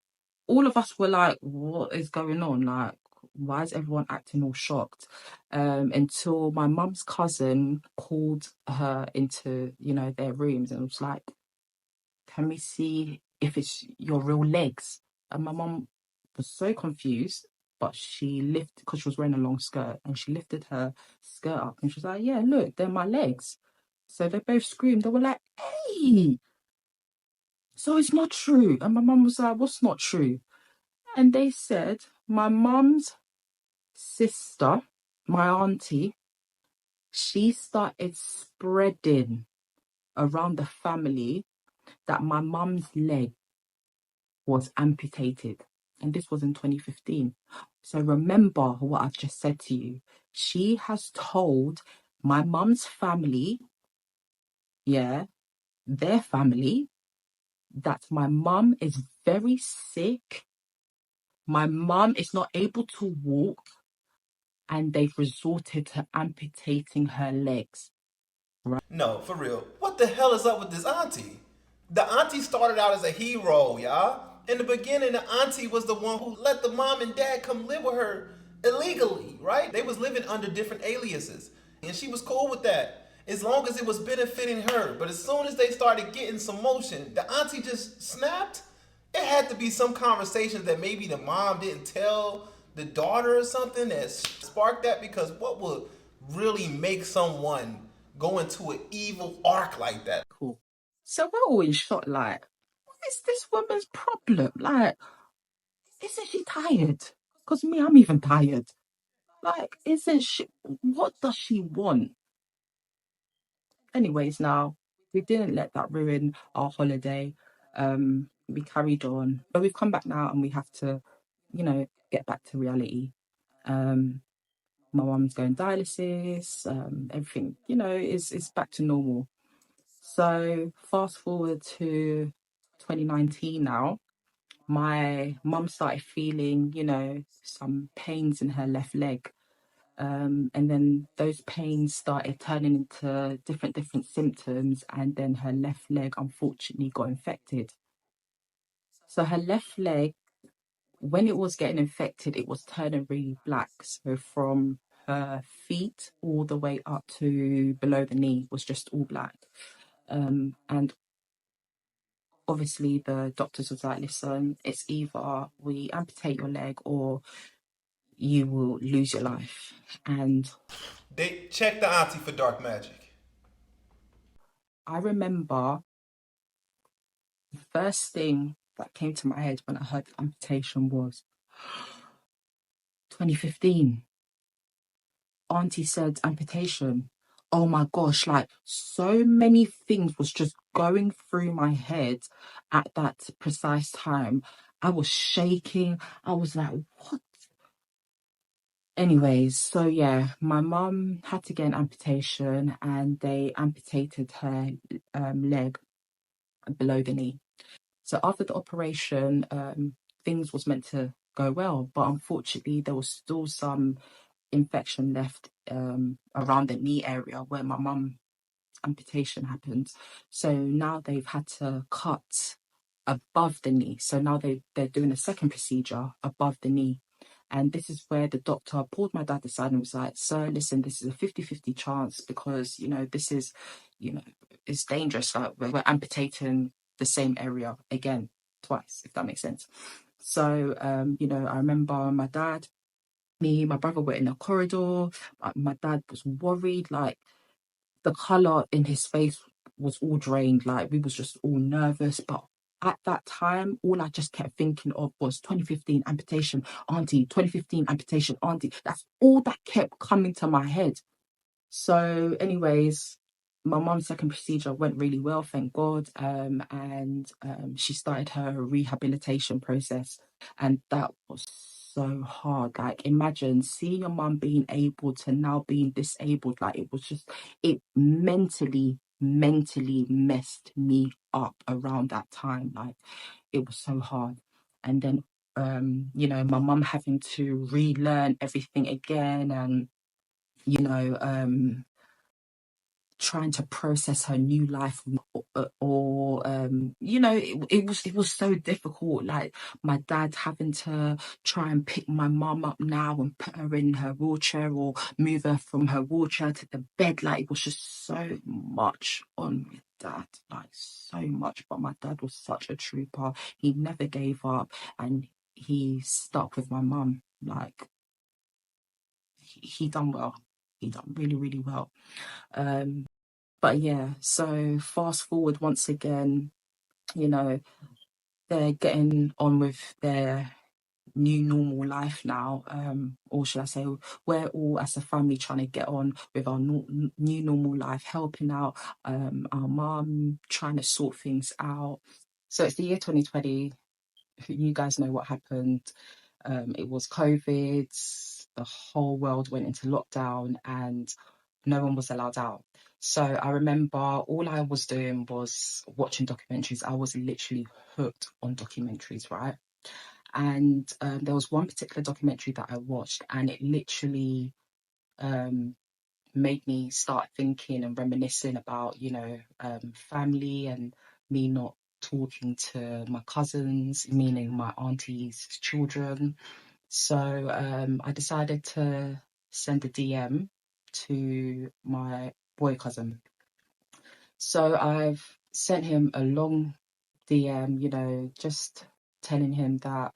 Speaker 2: all of us were like, what is going on? Like, why is everyone acting all shocked? Until my mum's cousin called her into, you know, their rooms and was like, can we see if it's your real legs? And my mum was so confused, but she lifted, because she was wearing a long skirt, and she lifted her skirt up and she was like, yeah, look, they're my legs. So they both screamed. They were like, hey, so it's not true. And my mum was like, what's not true? And they said, my mum's sister, my auntie, She started spreading around the family that my mum's leg was amputated. And this was in 2015. So remember what I've just said to you. She has told my mum's family, yeah, their family, that my mum is very sick. My mum is not able to walk, and they've resorted to amputating her legs. Right?
Speaker 1: No, for real. What the hell is up with this auntie? The auntie started out as a hero, y'all. In the beginning, the auntie was the one who let the mom and dad come live with her illegally, right? They was living under different aliases. And she was cool with that, as long as it was benefiting her. But as soon as they started getting some motion, the auntie just snapped. It had to be some conversation that maybe the mom didn't tell the daughter or something that sparked that, because what would really make someone go into an evil arc like that?
Speaker 2: Cool. So we're all in shock, like, what is this woman's problem? Like, isn't she tired? Because me, I'm even tired. Like, isn't she? What does she want? Anyways, now, we didn't let that ruin our holiday. We carried on. But we've come back now and we have to, get back to reality. My mum's going dialysis, everything, is back to normal. So fast forward to 2019 now, my mum started feeling, some pains in her left leg. And then those pains started turning into different symptoms, and then her left leg unfortunately got infected. So her left leg, when it was getting infected, it was turning really black. So from her feet all the way up to below the knee was just all black. And obviously the doctors was like, listen, it's either we amputate your leg or you will lose your life. And
Speaker 1: They checked the auntie for dark magic.
Speaker 2: I remember the first thing that came to my head when I heard amputation was 2015. Auntie said amputation. Oh my gosh, like so many things was just going through my head at that precise time. I was shaking. I was like, what? Anyways, so yeah, my mum had to get an amputation and they amputated her leg below the knee. So after the operation, things was meant to go well, but unfortunately there was still some infection left around the knee area where my mum amputation happened. So now they've had to cut above the knee. So now they're doing a second procedure above the knee. And this is where the doctor pulled my dad aside and was like, sir, listen, this is a 50-50 chance because, this is, it's dangerous. Like we're amputating the same area again, twice, if that makes sense. So, I remember my dad, me, my brother were in a corridor. My dad was worried, like the colour in his face was all drained, like we was just all nervous. But at that time, all I just kept thinking of was 2015 amputation, auntie, 2015 amputation, auntie. That's all that kept coming to my head. So, anyways, my mum's second procedure went really well, thank God. And she started her rehabilitation process, and that was so hard. Like, imagine seeing your mum being able to now being disabled. Like, it was just, it mentally messed me up around that time. Like, it was so hard. And then, my mum having to relearn everything again, and trying to process her new life, or it was so difficult. Like my dad having to try and pick my mum up now and put her in her wheelchair or move her from her wheelchair to the bed. Like it was just so much on my dad, like so much. But my dad was such a trooper. He never gave up and he stuck with my mum. Like he done well. He done really, really well. But yeah, so fast forward once again, they're getting on with their new normal life now, or should I say, we're all as a family trying to get on with our new normal life, helping out our mum, trying to sort things out. So it's the year 2020. You guys know what happened. It was COVID. The whole world went into lockdown and no one was allowed out. So I remember all I was doing was watching documentaries. I was literally hooked on documentaries, right? And there was one particular documentary that I watched, and it literally made me start thinking and reminiscing about, family and me not talking to my cousins, meaning my auntie's children. So I decided to send a DM to my boy cousin. So I've sent him a long DM, just telling him that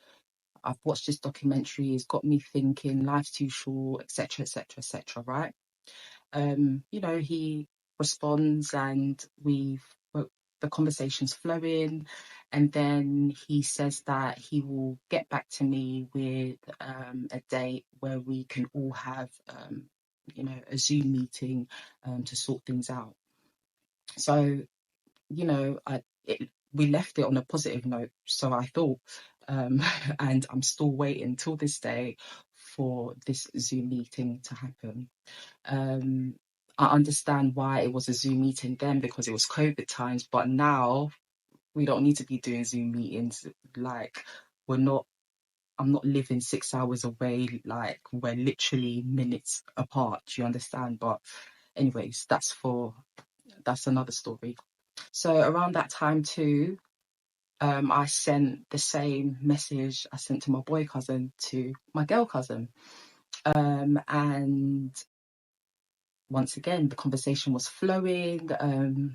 Speaker 2: I've watched this documentary, it's got me thinking, life's too short, etc., etc., etc., right? He responds and the conversation's flowing, and then he says that he will get back to me with a date where we can all have a Zoom meeting to sort things out. So we left it on a positive note, so I thought, and I'm still waiting till this day for this Zoom meeting to happen. I understand why it was a Zoom meeting then, because it was COVID times, but now we don't need to be doing Zoom meetings. Like, I'm not living 6 hours away, like we're literally minutes apart. Do you understand? But anyways, that's another story. So around that time too, I sent the same message I sent to my boy cousin to my girl cousin. And once again, the conversation was flowing.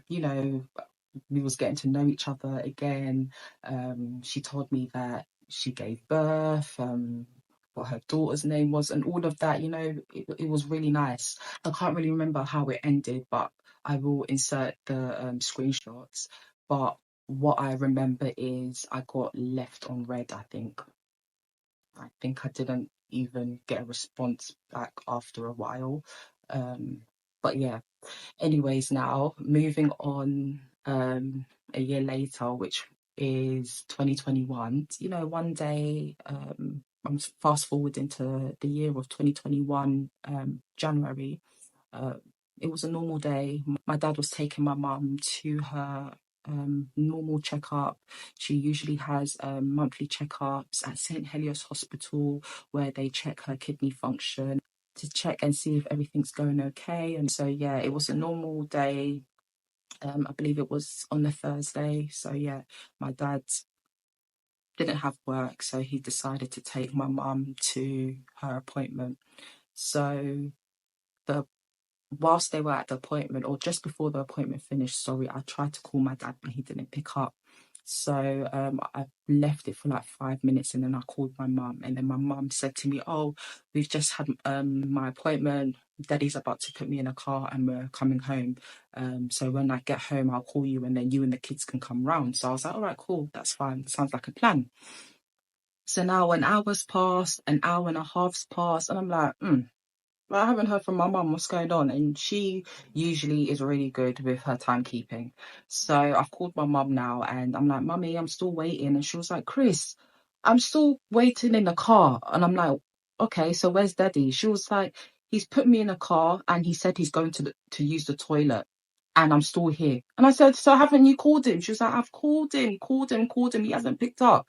Speaker 2: We was getting to know each other again. She told me that she gave birth, what her daughter's name was, and all of that. It was really nice. I can't really remember how it ended, but I will insert the screenshots. But what I remember is I got left on red. I think I didn't even get a response back after a while. But yeah, anyways, now moving on, a year later, which is 2021. One day, I'm fast forward into the year of 2021, January. uh, it was a normal day. My dad was taking my mum to her normal checkup. She usually has monthly checkups at St. Helios Hospital, where they check her kidney function to check and see if everything's going okay. And so, yeah, it was a normal day. I believe it was on a Thursday. So, yeah, my dad didn't have work, so he decided to take my mum to her appointment. So, the whilst they were at the appointment, or just before the appointment finished, sorry, I tried to call my dad, but he didn't pick up. So I left it for like 5 minutes, and then I called my mum, and then my mum said to me, "Oh, we've just had my appointment. Daddy's about to put me in a car and we're coming home. So when I get home, I'll call you, and then you and the kids can come round." So I was like, "All right, cool, that's fine. Sounds like a plan." So now an hour's passed, an hour and a half's passed, and I'm like, I haven't heard from my mum what's going on, and she usually is really good with her timekeeping. So I've called my mum now, and I'm like, "Mummy, I'm still waiting." And she was like, "Chris, I'm still waiting in the car." And I'm like, "Okay, so where's Daddy?" She was like, "He's put me in a car, and he said he's going to use the toilet, and I'm still here." And I said, "So haven't you called him?" She was like, "I've called him, called him, called him. He hasn't picked up."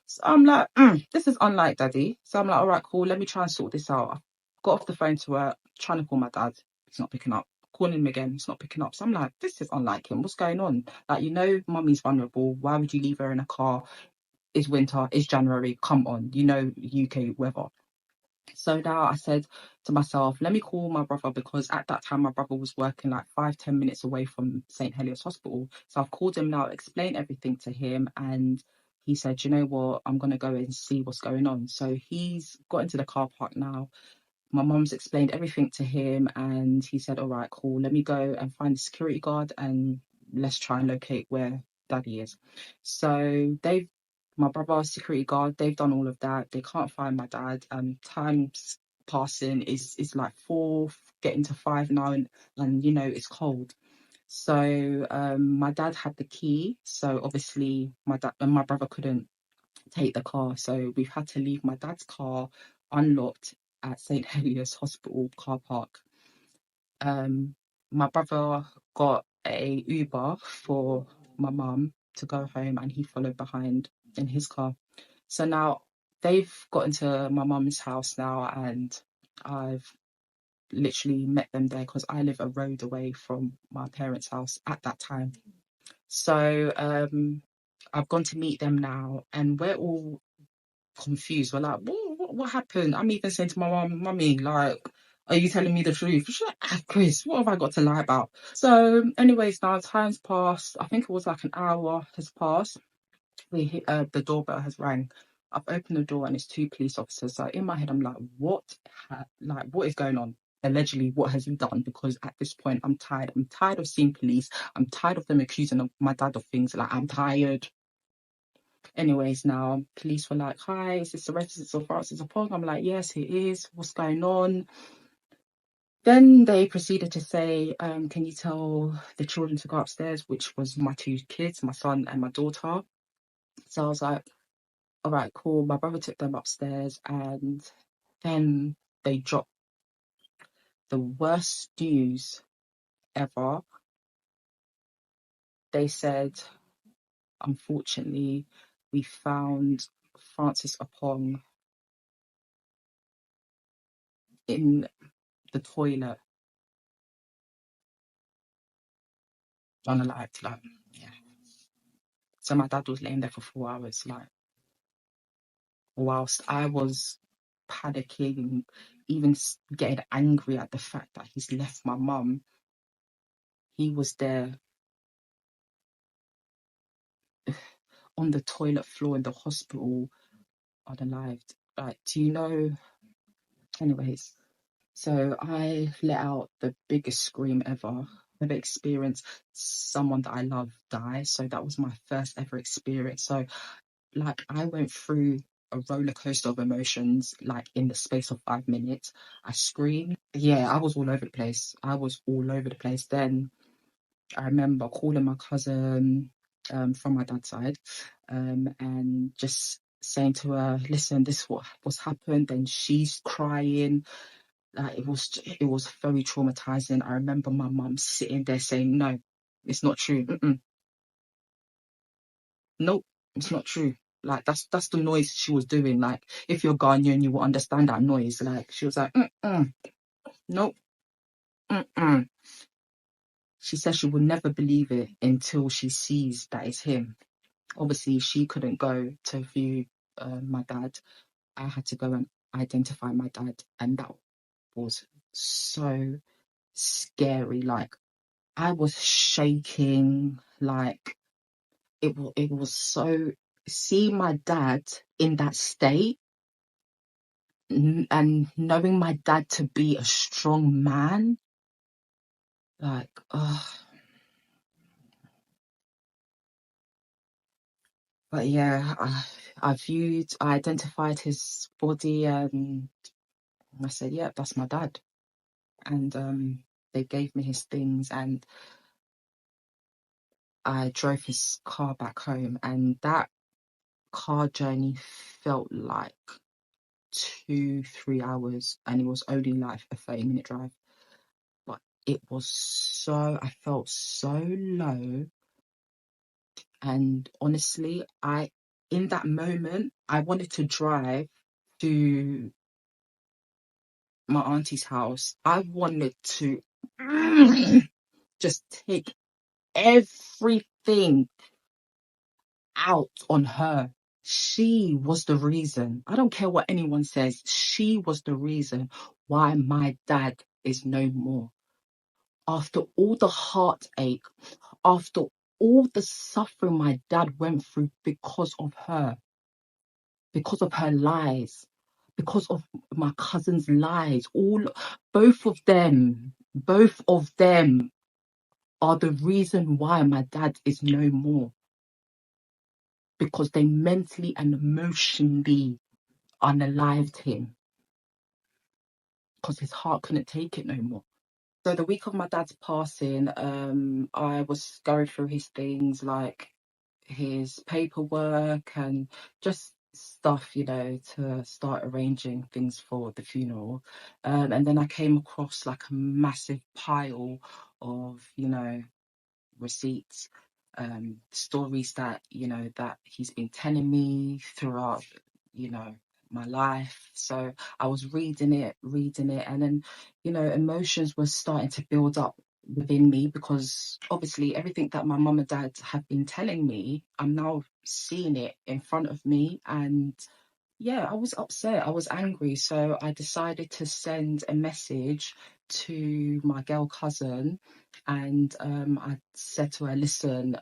Speaker 2: So I'm like, "This is unlike Daddy." So I'm like, "All right, cool. Let me try and sort this out." I got off the phone to her, trying to call my dad. He's not picking up. Calling him again, he's not picking up. So I'm like, "This is unlike him. What's going on? Like, mummy's vulnerable. Why would you leave her in a car? It's winter. It's January. Come on. UK weather." So now I said to myself, let me call my brother, because at that time my brother was working like 5-10 minutes away from St. Helios Hospital. So I've called him now, explained everything to him, and he said, "You know what, I'm going to go and see what's going on." So he's got into the car park now. My mum's explained everything to him, and he said, "All right, cool, let me go and find the security guard and let's try and locate where Daddy is." So they've My brother, security guard, they've done all of that. They can't find my dad. Time's passing is like 4, getting to 5 now, and you know it's cold. So my dad had the key. So obviously my dad and my brother couldn't take the car. So we've had to leave my dad's car unlocked at St. Heliers Hospital car park. My brother got a Uber for my mum to go home, and he followed behind in his car. So now they've got into my mum's house now, and I've literally met them there because I live a road away from my parents' house at that time. So I've gone to meet them now, and we're all confused. We're like, what happened? I'm even saying to my mum, mummy, like, are you telling me the truth? She's like, ah, Chris, what have I got to lie about? So, anyways, now time's passed. I think it was like an hour has passed. The doorbell has rang. I've opened the door and it's 2 police officers. So in my head, I'm like, what is going on? Allegedly, what has he done? Because at this point, I'm tired. I'm tired of seeing police. I'm tired of them accusing my dad of things. Like, I'm tired. Anyways, now police were like, hi, is this the residence of Francis Opong? I'm like, yes, it is. What's going on? Then they proceeded to say, can you tell the children to go upstairs, which was my 2 kids, my son and my daughter. So I was like, all right, cool. My brother took them upstairs, and then they dropped the worst news ever. They said, unfortunately, we found Francis Opong in the toilet, unalived. Like, yeah. So my dad was laying there for 4 hours, like, whilst I was panicking, even getting angry at the fact that he's left my mum. He was there on the toilet floor in the hospital, unalived. Like, do you know? Anyways, so I let out the biggest scream ever. I've experienced someone that I love die. So that was my first ever experience. So, like, I went through a roller coaster of emotions, like, in the space of 5 minutes. I screamed. Yeah, I was all over the place. I was all over the place. Then I remember calling my cousin from my dad's side, and just saying to her, listen, this is what's happened. Then she's crying. It was very traumatizing. I remember my mum sitting there saying, no, it's not true. Nope, it's not true. Like, that's the noise she was doing. Like, if you're Ghanaian, you will understand that noise. Like, she was like, nope, mm-mm. She said she will never believe it until she sees that it's him. Obviously, she couldn't go to view my dad. I had to go and identify my dad, and that was so scary. Like, I was shaking. Like, it was so, see my dad in that state, and knowing my dad to be a strong man, like, but yeah, I identified his body, and I said, yeah, that's my dad. And they gave me his things, and I drove his car back home, and that car journey felt like 2-3 hours, and it was only like a 30-minute drive. But it was so, I felt so low. And honestly, in that moment, I wanted to drive to my auntie's house. I wanted to just take everything out on her. She was the reason. I don't care what anyone says. She was the reason why my dad is no more. After all the heartache, after all the suffering my dad went through because of her lies, because of my cousin's lies, both of them are the reason why my dad is no more. because they mentally and emotionally unalived him because his heart couldn't take it no more. So the week of my dad's passing, I was going through his things, like his paperwork and just stuff, to start arranging things for the funeral. And then I came across like a massive pile of, receipts, stories that that he's been telling me throughout my life. So I was reading it, and then emotions were starting to build up within me, because obviously everything that my mum and dad have been telling me, I'm now seeing it in front of me. And yeah, I was upset, I was angry, so I decided to send a message to my girl cousin, and I said to her, listen,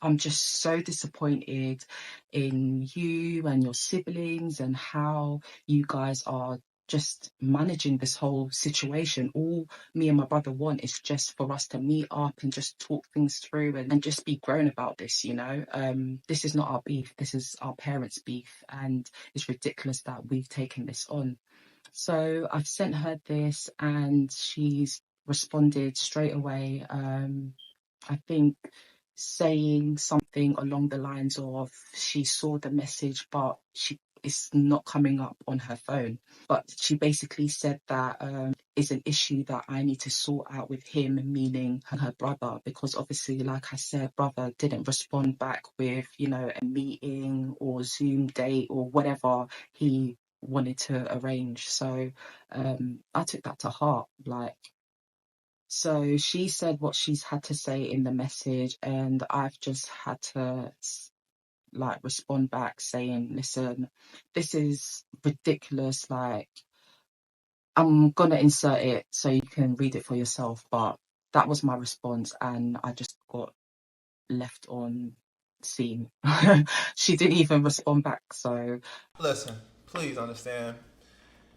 Speaker 2: I'm just so disappointed in you and your siblings and how you guys are just managing this whole situation. All me and my brother want is just for us to meet up and just talk things through, and just be grown about this, This is not our beef, this is our parents' beef, and it's ridiculous that we've taken this on. So I've sent her this and she's responded straight away. I think saying something along the lines of she saw the message, but it's not coming up on her phone. But she basically said that is an issue that I need to sort out with him, meaning her brother, because obviously, like I said, brother didn't respond back with, a meeting or Zoom date or whatever he wanted to arrange. So I took that to heart. So she said what she's had to say in the message, and I've just had to respond back saying, listen, this is ridiculous. I'm gonna insert it so you can read it for yourself, but that was my response, and I just got left on scene. She didn't even respond back. So
Speaker 1: Listen, please understand.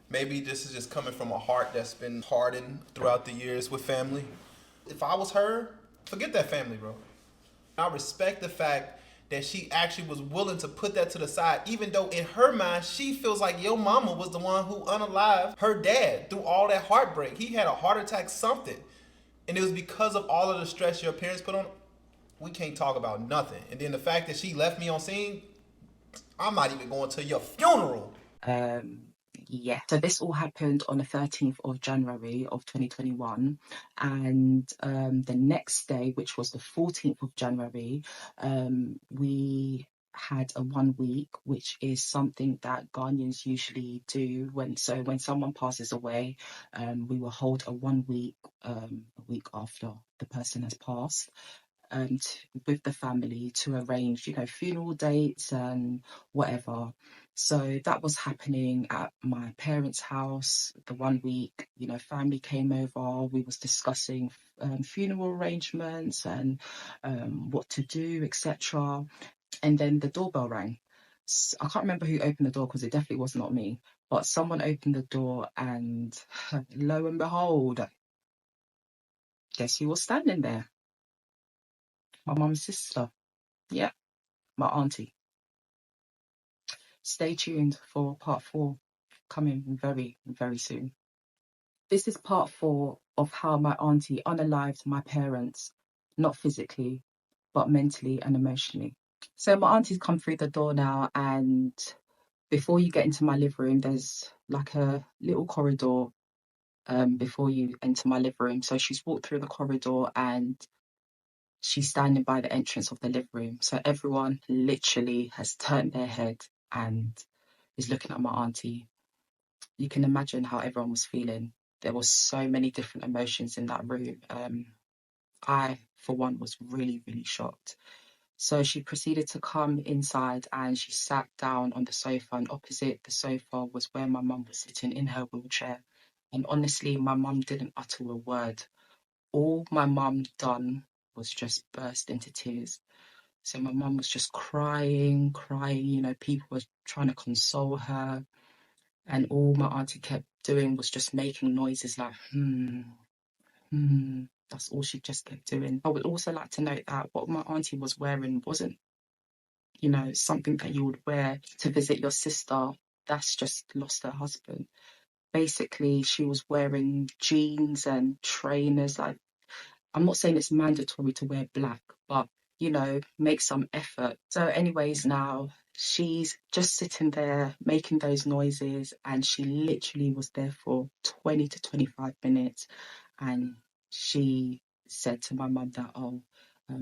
Speaker 1: Maybe this is just coming from a heart that's been hardened throughout the years with family. If I was her, forget that family, bro. I respect the fact that she actually was willing to put that to the side, even though in her mind she feels like your mama was the one who unalived her dad through all that heartbreak. He had a heart attack, something, and it was because of all of the stress your parents put on. We can't talk about nothing. And then the fact that she left me on scene, I'm not even going to your funeral.
Speaker 2: Um, yeah, so this all happened on the 13th of January of 2021, and the next day, which was the 14th of January, we had a 1 week, which is something that Ghanaians usually do when someone passes away, we will hold a 1 week, a week after the person has passed, with the family to arrange, funeral dates and whatever. So that was happening at my parents' house. The 1 week, family came over. We was discussing funeral arrangements and what to do, etc. And then the doorbell rang. I can't remember who opened the door because it definitely was not me. But someone opened the door, and lo and behold, guess who was standing there? My mum's sister. Yeah, my auntie. Stay tuned for part 4, coming very, very soon. This is part 4 of how my auntie unalived my parents, not physically, but mentally and emotionally. So my auntie's come through the door now, and before you get into my living room, there's like a little corridor before you enter my living room. So she's walked through the corridor and she's standing by the entrance of the living room. So everyone literally has turned their head and is looking at my auntie. You can imagine how everyone was feeling. There was so many different emotions in that room. I, for one, was really, really shocked. So she proceeded to come inside and she sat down on the sofa, and opposite the sofa was where my mum was sitting in her wheelchair. And honestly, my mum didn't utter a word. All my mum done was just burst into tears. So my mum was just crying, crying. People were trying to console her. And all my auntie kept doing was just making noises like, hmm. That's all she just kept doing. I would also like to note that what my auntie was wearing wasn't you know, something that you would wear to visit your sister that's just lost her husband. Basically, she was wearing jeans and trainers. Like, I'm not saying it's mandatory to wear black, but you know, make some effort. So, anyways, now she's just sitting there making those noises, and she literally was there for 20 to 25 minutes. And she said to my mum that, oh,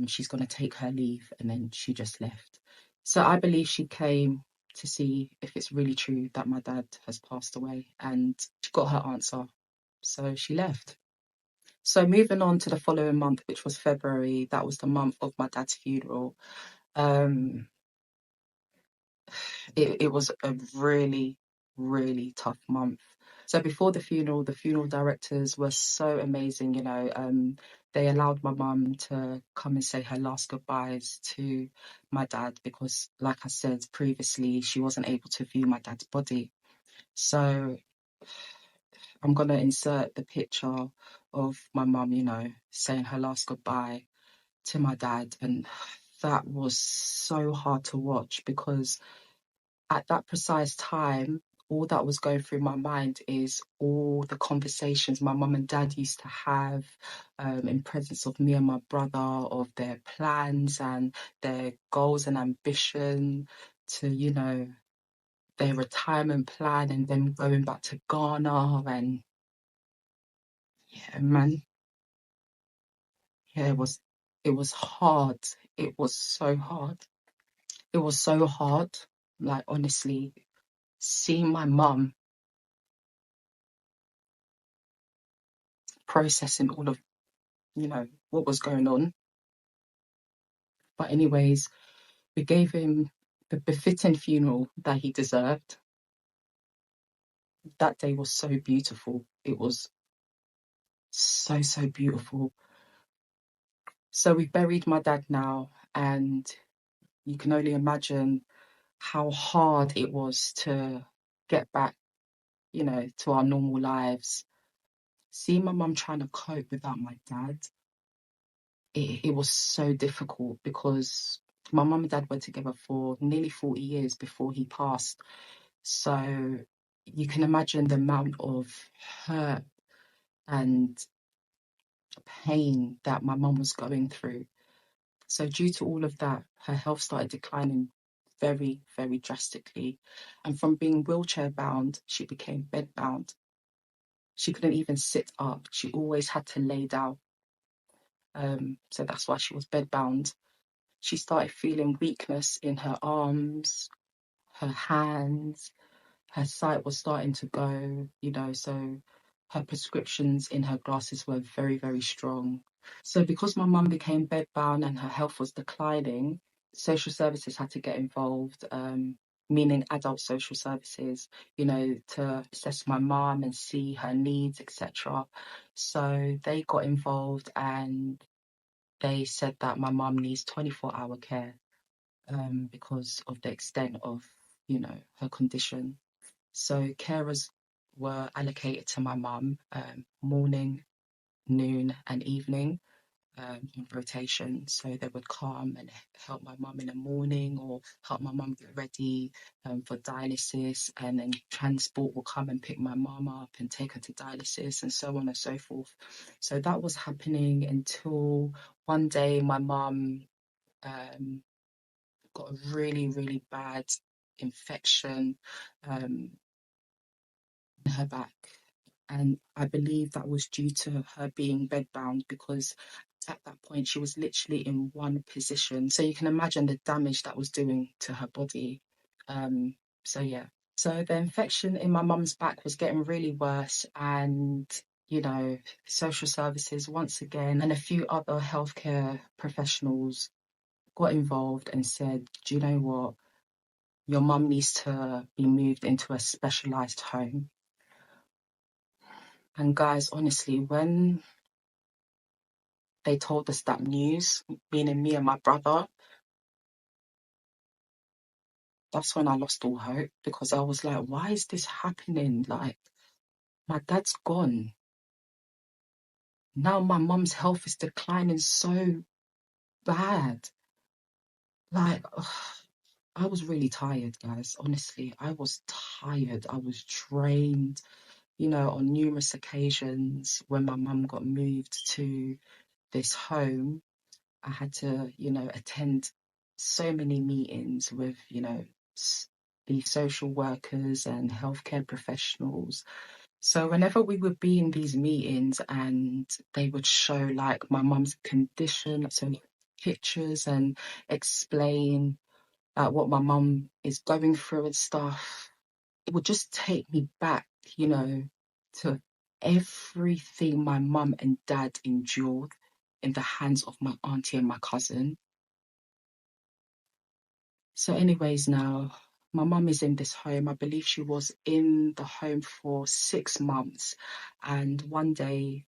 Speaker 2: she's going to take her leave, and then she just left. So, I believe she came to see if it's really true that my dad has passed away, and she got her answer. So, she left. So moving on to the following month, which was February, that was the month of my dad's funeral. Um, it was a really, really tough month. So before the funeral directors were so amazing, you know. They allowed my mum to come and say her last goodbyes to my dad because, like I said previously, she wasn't able to view my dad's body. So I'm gonna insert the picture of my mum, you know, saying her last goodbye to my dad, and that was so hard to watch because at that precise time all that was going through my mind is all the conversations my mum and dad used to have in presence of me and my brother, of their plans and their goals and ambition to, you know, their retirement plan and then going back to Ghana. And yeah, man, yeah, it was hard. It was so hard. It was so hard. Like, honestly, seeing my mum processing all of, you know, what was going on. But anyways, we gave him the befitting funeral that he deserved. That day was so beautiful. It was so, so beautiful. So we buried my dad now, and you can only imagine how hard it was to get back, you know, to our normal lives. Seeing my mum trying to cope without my dad, it was so difficult because my mum and dad were together for nearly 40 years before he passed. So you can imagine the amount of hurt and pain that my mum was going through. So due to all of that, her health started declining very, very drastically. And from being wheelchair bound, she became bed bound. She couldn't even sit up. She always had to lay down. So that's why she was bed bound. She started feeling weakness in her arms, her hands, her sight was starting to go, you know, so her prescriptions in her glasses were very, very strong. So because my mum became bedbound and her health was declining, social services had to get involved, meaning adult social services, you know, to assess my mum and see her needs, etc. So they got involved and they said that my mum needs 24-hour care because of the extent of, you know, her condition. So carers were allocated to my mum morning, noon, and evening in rotation. So they would come and help my mum in the morning or help my mum get ready for dialysis, and then transport will come and pick my mum up and take her to dialysis and so on and so forth. So that was happening until one day my mum got a really, really bad infection in her back. And I believe that was due to her being bedbound because at that point she was literally in one position. So you can imagine the damage that was doing to her body. So yeah. So the infection in my mum's back was getting really worse, and you know, social services once again and a few other healthcare professionals got involved and said, do you know what? Your mum needs to be moved into a specialised home. And guys, honestly, when they told us that news, meaning me and my brother, that's when I lost all hope because I was like, why is this happening? Like, my dad's gone. Now my mum's health is declining so bad. Like, ugh. I was really tired, guys. Honestly, I was tired. I was drained, on numerous occasions when my mum got moved to this home. I had to, attend so many meetings with, the social workers and healthcare professionals. So whenever we would be in these meetings and they would show like my mum's condition, so pictures and explain what my mum is going through and stuff, it would just take me back, to everything my mum and dad endured in the hands of my auntie and my cousin. So, anyways, now my mum is in this home. I believe she was in the home for 6 months. And one day,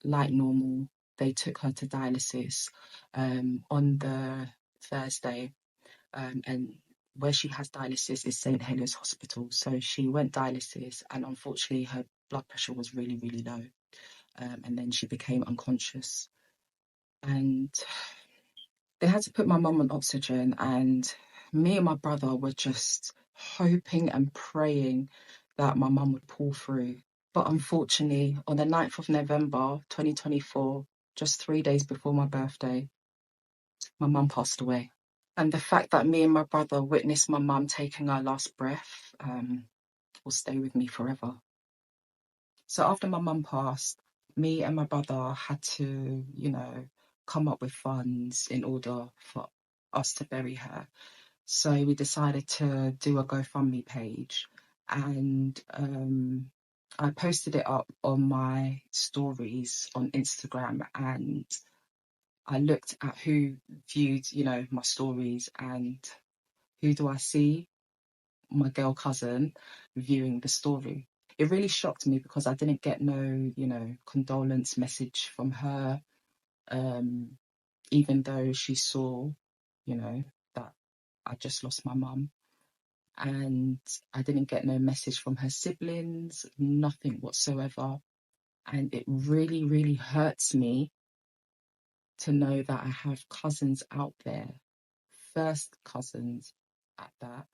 Speaker 2: like normal, they took her to dialysis on the Thursday. And where she has dialysis is St. Helens Hospital. So she went dialysis, and unfortunately, her blood pressure was really, really low. And then she became unconscious. And they had to put my mum on oxygen, and me and my brother were just hoping and praying that my mum would pull through. But unfortunately, on the 9th of November 2024, just 3 days before my birthday, my mum passed away. And the fact that me and my brother witnessed my mum taking her last breath will stay with me forever. So after my mum passed, me and my brother had to, come up with funds in order for us to bury her. So we decided to do a GoFundMe page, and I posted it up on my stories on Instagram, and I looked at who viewed, my stories, and who do I see? My girl cousin viewing the story. It really shocked me because I didn't get no, condolence message from her, even though she saw, that I just lost my mum. And I didn't get no message from her siblings, nothing whatsoever. And it really, really hurts me to know that I have cousins out there, first cousins at that,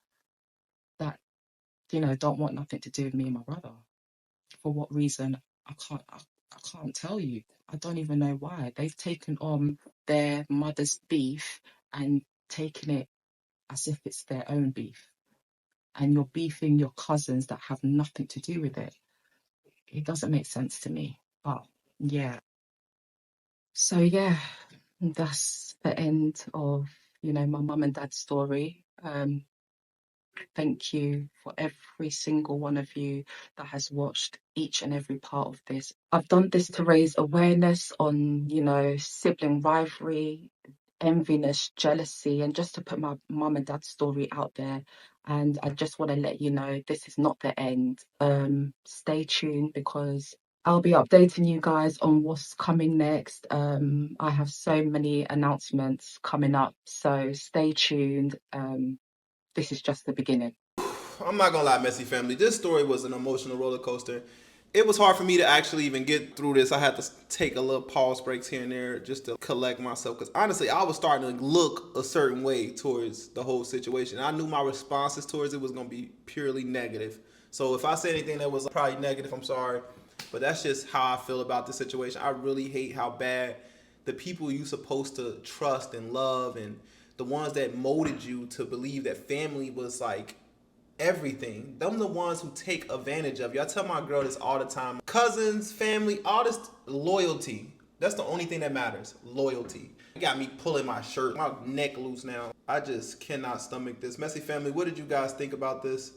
Speaker 2: don't want nothing to do with me and my brother. For what reason? I can't tell you. I don't even know why. They've taken on their mother's beef and taken it as if it's their own beef. And you're beefing your cousins that have nothing to do with it. It doesn't make sense to me. But yeah. So yeah, that's the end of, my mum and dad's story. Thank you for every single one of you that has watched each and every part of this. I've done this to raise awareness on, sibling rivalry, enviness, jealousy, and just to put my mum and dad's story out there. And I just want to let you know this is not the end. Stay tuned because I'll be updating you guys on what's coming next. I have so many announcements coming up, so stay tuned. This is just the beginning.
Speaker 1: I'm not gonna lie, Messy family. This story was an emotional roller coaster. It was hard for me to actually even get through this. I had to take a little pause breaks here and there just to collect myself. Because honestly, I was starting to look a certain way towards the whole situation. I knew my responses towards it was gonna be purely negative. So if I say anything that was probably negative, I'm sorry. But that's just how I feel about the situation. I really hate how bad the people you supposed to trust and love and the ones that molded you to believe that family was like everything. Them the ones who take advantage of you. I tell my girl this all the time. Cousins, family, all this loyalty. That's the only thing that matters. Loyalty. It got me pulling my shirt, my neck loose now. I just cannot stomach this. Messy family, what did you guys think about this?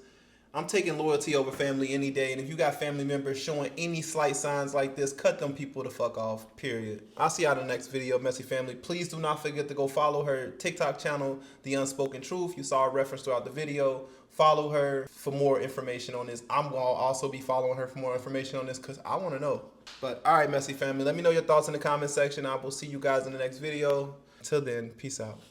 Speaker 1: I'm taking loyalty over family any day. And if you got family members showing any slight signs like this, cut them people the fuck off. Period. I'll see y'all in the next video, Messy family. Please do not forget to go follow her TikTok channel, The Unspoken Truth. You saw a reference throughout the video. Follow her for more information on this. I'm going to also be following her for more information on this because I want to know. But all right, Messy family, let me know your thoughts in the comment section. I will see you guys in the next video. Until then, peace out.